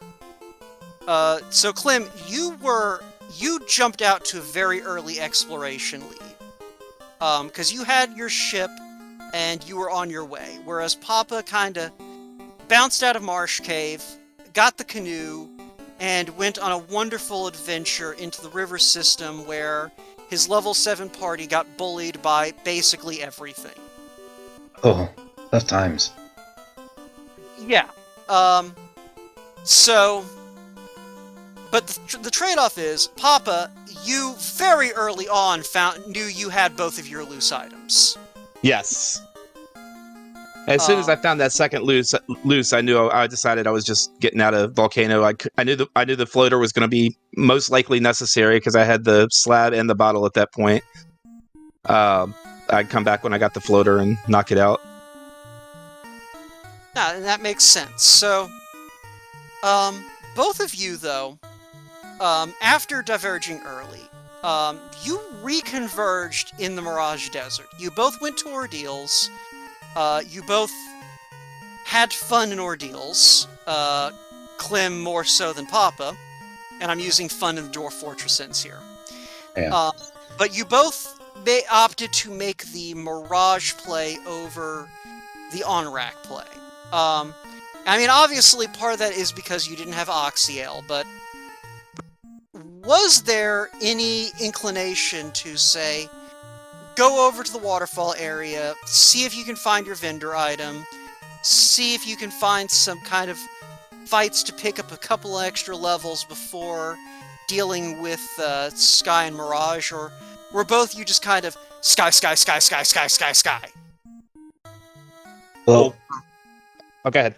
So Clem, you jumped out to a very early exploration lead, because you had your ship and you were on your way, whereas Papa kind of bounced out of Marsh Cave, got the canoe, and went on a wonderful adventure into the river system where his level 7 party got bullied by basically everything. Oh, tough times. Yeah. So, but the trade-off is, Papa, you very early on knew you had both of your loose items. Yes. As soon as I found that second loose, I decided I was just getting out of Volcano. I knew the floater was going to be most likely necessary because I had the slab and the bottle at that point. I'd come back when I got the floater and knock it out. Yeah, and that makes sense. So, both of you, though, after diverging early, you reconverged in the Mirage Desert. You both went to Ordeals. You both had fun in Ordeals. Clem more so than Papa. And I'm using fun in the Dwarf Fortress sense here. Yeah. But you both opted to make the Mirage play over the on-rack play. I mean, obviously, part of that is because you didn't have Oxyale, but was there any inclination to, say, go over to the waterfall area, see if you can find your vendor item, see if you can find some kind of fights to pick up a couple extra levels before dealing with Sky and Mirage, or were both you just kind of sky? Well, Oh, go ahead.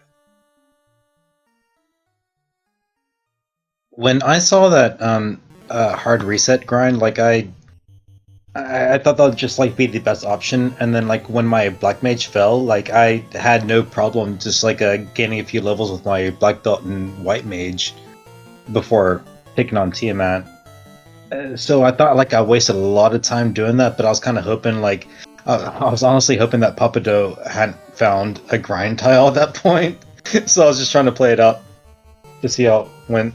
when I saw that hard reset grind, like I thought that would just like be the best option, and then like when my black mage fell, like I had no problem just like gaining a few levels with my black belt and white mage before taking on Tiamat. So I thought like I wasted a lot of time doing that, but I was kind of hoping like I was honestly hoping that Papado hadn't found a grind tile at that point. So I was just trying to play it out to see how it went.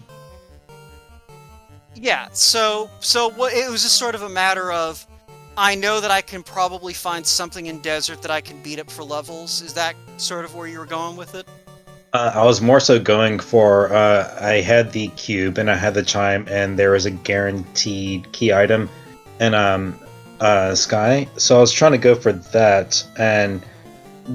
Yeah, so what it was just sort of a matter of, I know that I can probably find something in Desert that I can beat up for levels. Is that sort of where you were going with it? I was more so going for I had the cube and I had the chime, and there was a guaranteed key item and Sky. So I was trying to go for that, and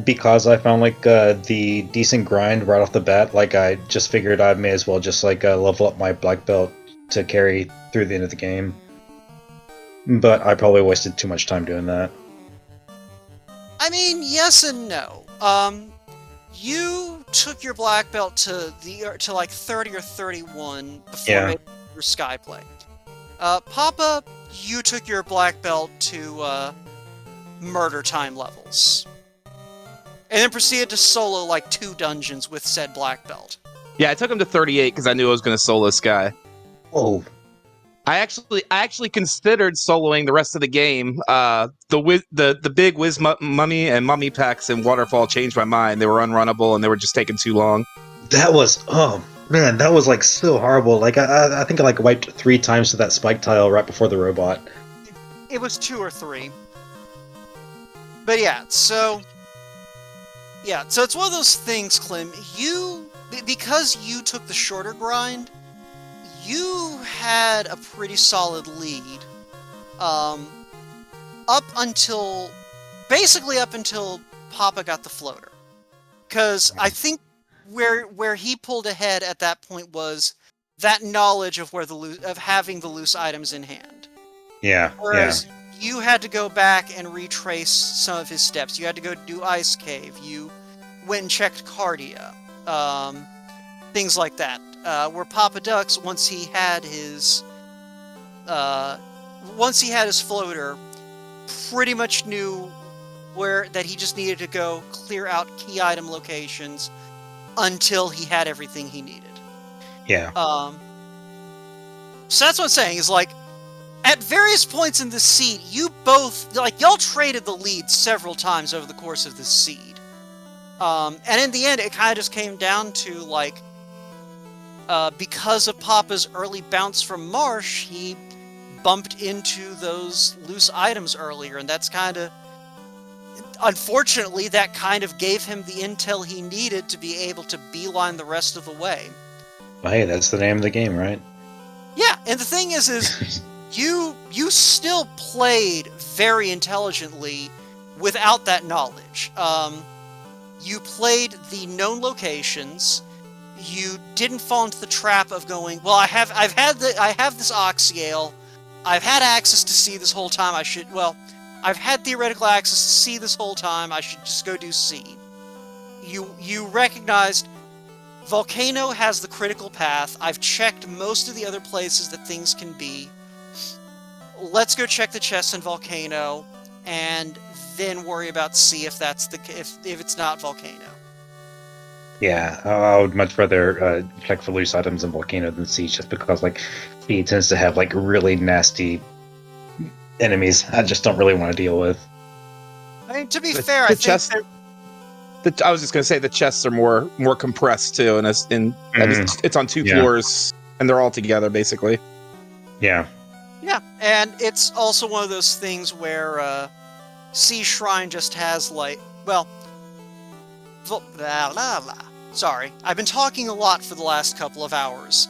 because I found like the decent grind right off the bat, like I just figured I may as well just like level up my black belt to carry through the end of the game. But I probably wasted too much time doing that. I mean, yes and no. You took your black belt to like 30 or 31 before making your Sky play. Papa, you took your black belt to murder time levels. And then proceeded to solo like 2 dungeons with said black belt. Yeah, I took him to 38 because I knew I was going to solo Sky. Oh. I actually considered soloing the rest of the game. The big Wiz Mummy and Mummy packs and Waterfall changed my mind. They were unrunnable and they were just taking too long. That was man, that was like so horrible. Like I think I like wiped 3 times to that spike tile right before the robot. It was 2 or 3. But yeah, so it's one of those things, Clem. Because you took the shorter grind, you had a pretty solid lead, basically up until Papa got the floater. Because I think where he pulled ahead at that point was that knowledge of of having the loose items in hand. Yeah. Whereas you had to go back and retrace some of his steps. You had to go do Ice Cave. You went and checked Cardia. things like that. Where poppadux, once he had his floater, pretty much knew that he just needed to go clear out key item locations until he had everything he needed. Yeah. So that's what I'm saying, is like, at various points in this seed, you both, like, y'all traded the lead several times over the course of this seed. And in the end, it kind of just came down to, like, because of Papa's early bounce from Marsh, he bumped into those loose items earlier, and that's kind of... Unfortunately, that kind of gave him the intel he needed to be able to beeline the rest of the way. Well, hey, that's the name of the game, right? Yeah, and the thing is you still played very intelligently without that knowledge. You played the known locations. You didn't fall into the trap of going, well, I have this Oxyale. I've had access to C this whole time. I've had theoretical access to C this whole time. I should just go do C. You recognized Volcano has the critical path. I've checked most of the other places that things can be. Let's go check the chest in Volcano, and then worry about C if it's not Volcano. Yeah, I would much rather check for loose items in Volcano than C, just because like C tends to have like really nasty enemies I just don't really want to deal with. I mean, to be fair, I think I was just going to say the chests are more compressed too, and it's on two floors, and they're all together basically. Yeah. Yeah, and it's also one of those things where C Shrine just has like, well, sorry, I've been talking a lot for the last couple of hours.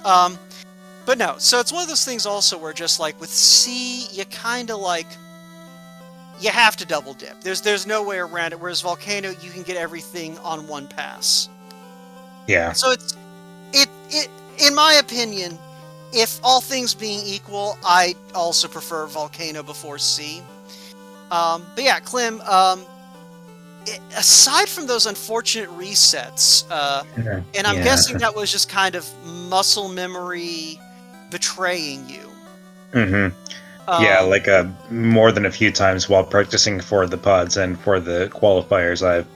But no, so it's one of those things also where just like with C, you kind of like, you have to double dip. There's no way around it, whereas Volcano, you can get everything on one pass. Yeah. So it in my opinion, if all things being equal, I also prefer Volcano before C. But yeah, Clim, aside from those unfortunate resets, and I'm guessing that was just kind of muscle memory betraying you. Mm-hmm. Yeah, like more than a few times while practicing for the pods and for the qualifiers, I've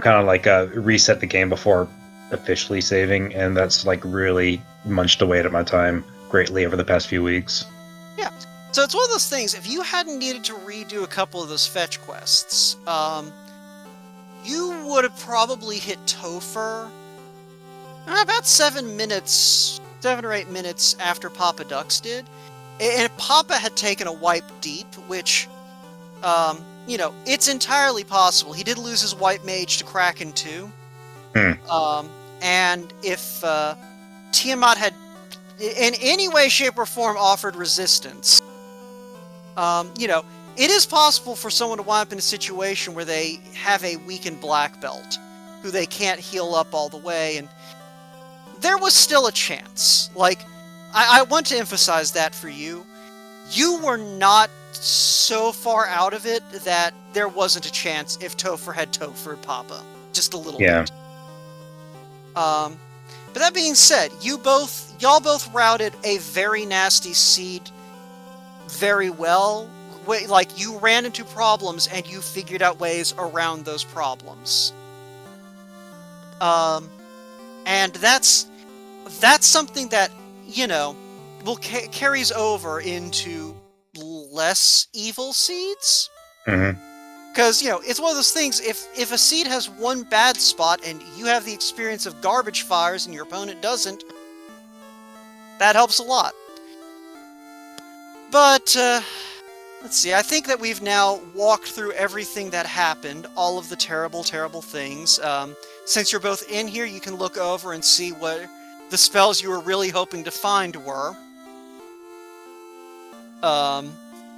kind of like reset the game before officially saving, and that's like really munched away at my time greatly over the past few weeks. Yeah, so it's one of those things, if you hadn't needed to redo a couple of those fetch quests, you would have probably hit Topher about 7 or 8 minutes after poppadux did. And Papa had taken a wipe deep, which, it's entirely possible. He did lose his wipe mage to Kraken too. And if Tiamat had, in any way, shape, or form, offered resistance, it is possible for someone to wind up in a situation where they have a weakened black belt, who they can't heal up all the way, and there was still a chance. Like, I want to emphasize that for you. You were not so far out of it that there wasn't a chance if Topher had Topher Papa. Just a little bit. But that being said, y'all both routed a very nasty seed very well. Like, you ran into problems and you figured out ways around those problems. And that's something that, carries over into less evil seeds. Because, it's one of those things, if a seed has one bad spot and you have the experience of garbage fires and your opponent doesn't, that helps a lot. But, let's see, I think that we've now walked through everything that happened, all of the terrible, terrible things. Since you're both in here, you can look over and see what the spells you were really hoping to find were.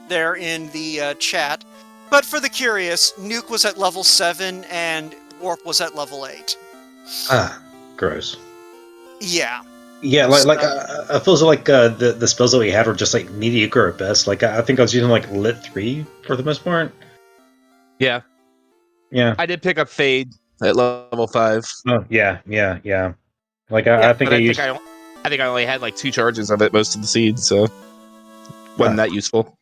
There in the chat. But for the curious, Nuke was at level 7 and Warp was at level 8. Gross. Yeah. Yeah, I feel like the spells that we had were just like mediocre at best. Like I think I was using like Lit 3 for the most part. Yeah. Yeah. I did pick up Fade at level 5. Oh yeah. Like Yeah, I think but I I think used. I think I only had like 2 charges of it most of the seeds, so wasn't that useful.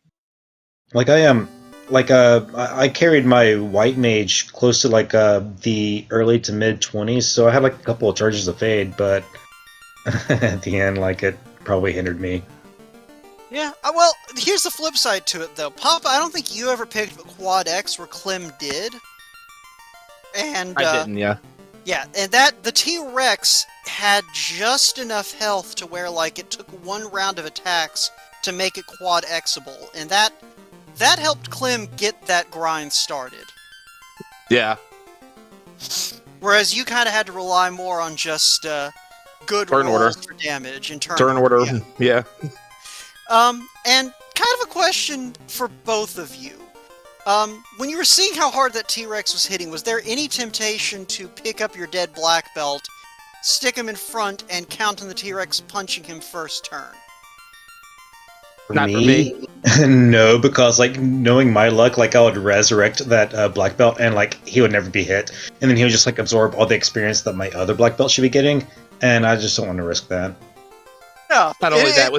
Like I carried my white mage close to like the early to mid 20s, so I had like a couple of charges of fade, but at the end, like it probably hindered me. Yeah, well, here's the flip side to it, though. Papa, I don't think you ever picked Quad X where Clem did. And, I didn't, yeah. yeah, and the T-Rex had just enough health to where, like, it took one round of attacks to make it Quad Xable, and that helped Clem get that grind started. Yeah. Whereas you kind of had to rely more on just, good Turn order. rolls for damage and Turn order, yeah. And kind of a question for both of you. When you were seeing how hard that T-Rex was hitting, was there any temptation to pick up your dead black belt, stick him in front, and count on the T-Rex punching him first turn? Not for me. No, because like knowing my luck, like I would resurrect that black belt and like he would never be hit, and then he would just like absorb all the experience that my other black belt should be getting, and I just don't want to risk that. No. Not only that,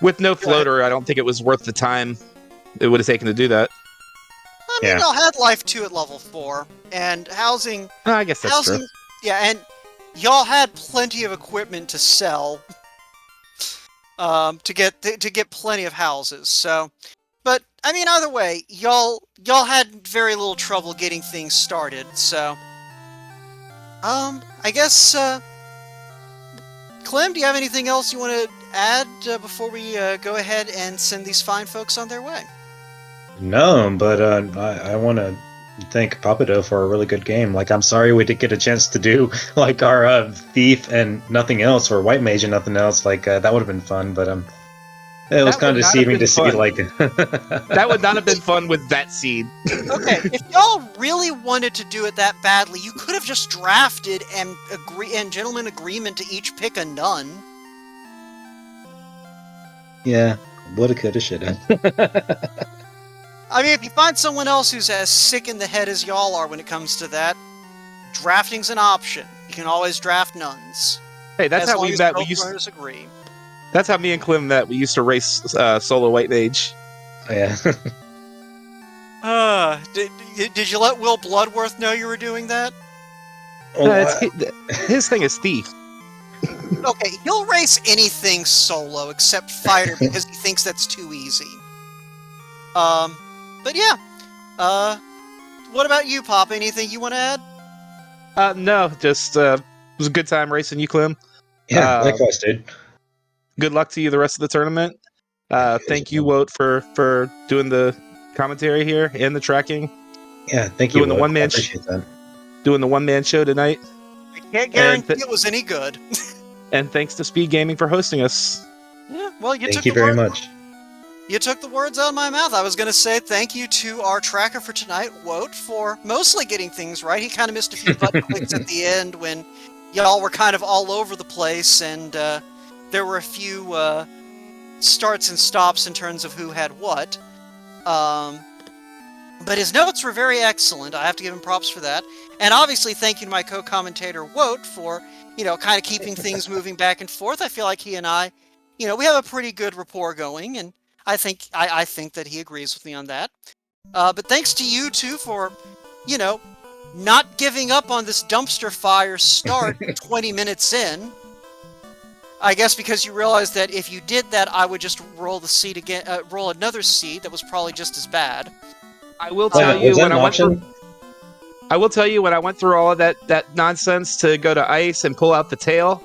with no floater, I don't think it was worth the time it would have taken to do that. I mean, y'all had Life 2 at level 4, and housing... I guess that's true. Yeah, and y'all had plenty of equipment to sell to get plenty of houses, so... But, I mean, either way, y'all had very little trouble getting things started, so... I guess, Clem, do you have anything else you want to add before we go ahead and send these fine folks on their way? No, but I want to thank Papado for a really good game. Like, I'm sorry we didn't get a chance to do like our thief and nothing else, or white mage and nothing else. Like that would have been fun, but it was kind of deceiving to see like that would not have been fun with that seed. Okay, if y'all really wanted to do it that badly, you could have just drafted and gentleman agreement to each pick a nun. Yeah, woulda, coulda, shoulda. I mean, if you find someone else who's as sick in the head as y'all are when it comes to that, drafting's an option. You can always draft nuns. Hey, that's how we met. Agree. That's how me and Clem met. We used to race solo white mage. Yeah. Did you let Will Bloodworth know you were doing that? His thing is thief. Okay, he'll race anything solo except fighter because he thinks that's too easy. But yeah. What about you, Pop? Anything you want to add? No, just it was a good time racing you, Clem. Yeah, likewise, dude. Good luck to you the rest of the tournament. Thank you, Wout, for doing the commentary here and the tracking. Yeah, thank you. Doing the one-man doing the one-man show tonight. I can't guarantee it was any good. And thanks to Speed Gaming for hosting us. Yeah, well, thank you very much. You took the words out of my mouth. I was going to say thank you to our tracker for tonight, Wout, for mostly getting things right. He kind of missed a few button clicks at the end when y'all were kind of all over the place, and there were a few starts and stops in terms of who had what. But his notes were very excellent. I have to give him props for that. And obviously, thank you to my co-commentator, Wout, for, kind of keeping things moving back and forth. I feel like he and I, we have a pretty good rapport going, and I think that he agrees with me on that. But thanks to you two for, not giving up on this dumpster fire start 20 minutes in. I guess because you realized that if you did that, I would just roll the seed again, roll another seed that was probably just as bad. I will tell you when I will tell you when I went through all of that nonsense to go to ice and pull out the tail.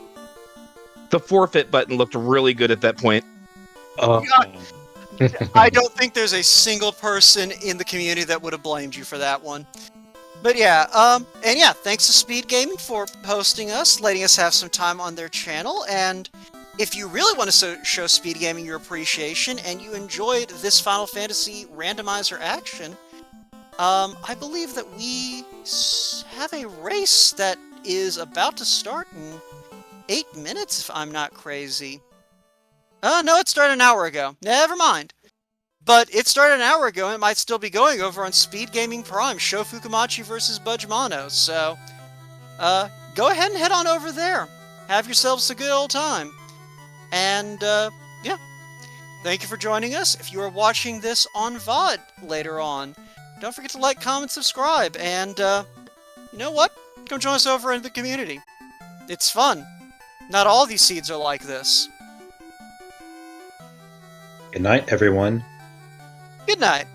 The forfeit button looked really good at that point. I don't think there's a single person in the community that would have blamed you for that one. But yeah, and yeah, thanks to Speed Gaming for hosting us, letting us have some time on their channel, and if you really want to show Speed Gaming your appreciation, and you enjoyed this Final Fantasy Randomizer action, I believe that we have a race that is about to start in 8 minutes, if I'm not crazy. No, it started an hour ago. Never mind. But it started an hour ago, and it might still be going over on Speed Gaming Prime, Sho Fukumachi versus Budge Mono. So, go ahead and head on over there. Have yourselves a good old time. And, yeah. Thank you for joining us. If you are watching this on VOD later on, don't forget to like, comment, subscribe, and, you know what? Come join us over in the community. It's fun. Not all these seeds are like this. Good night, everyone. Good night.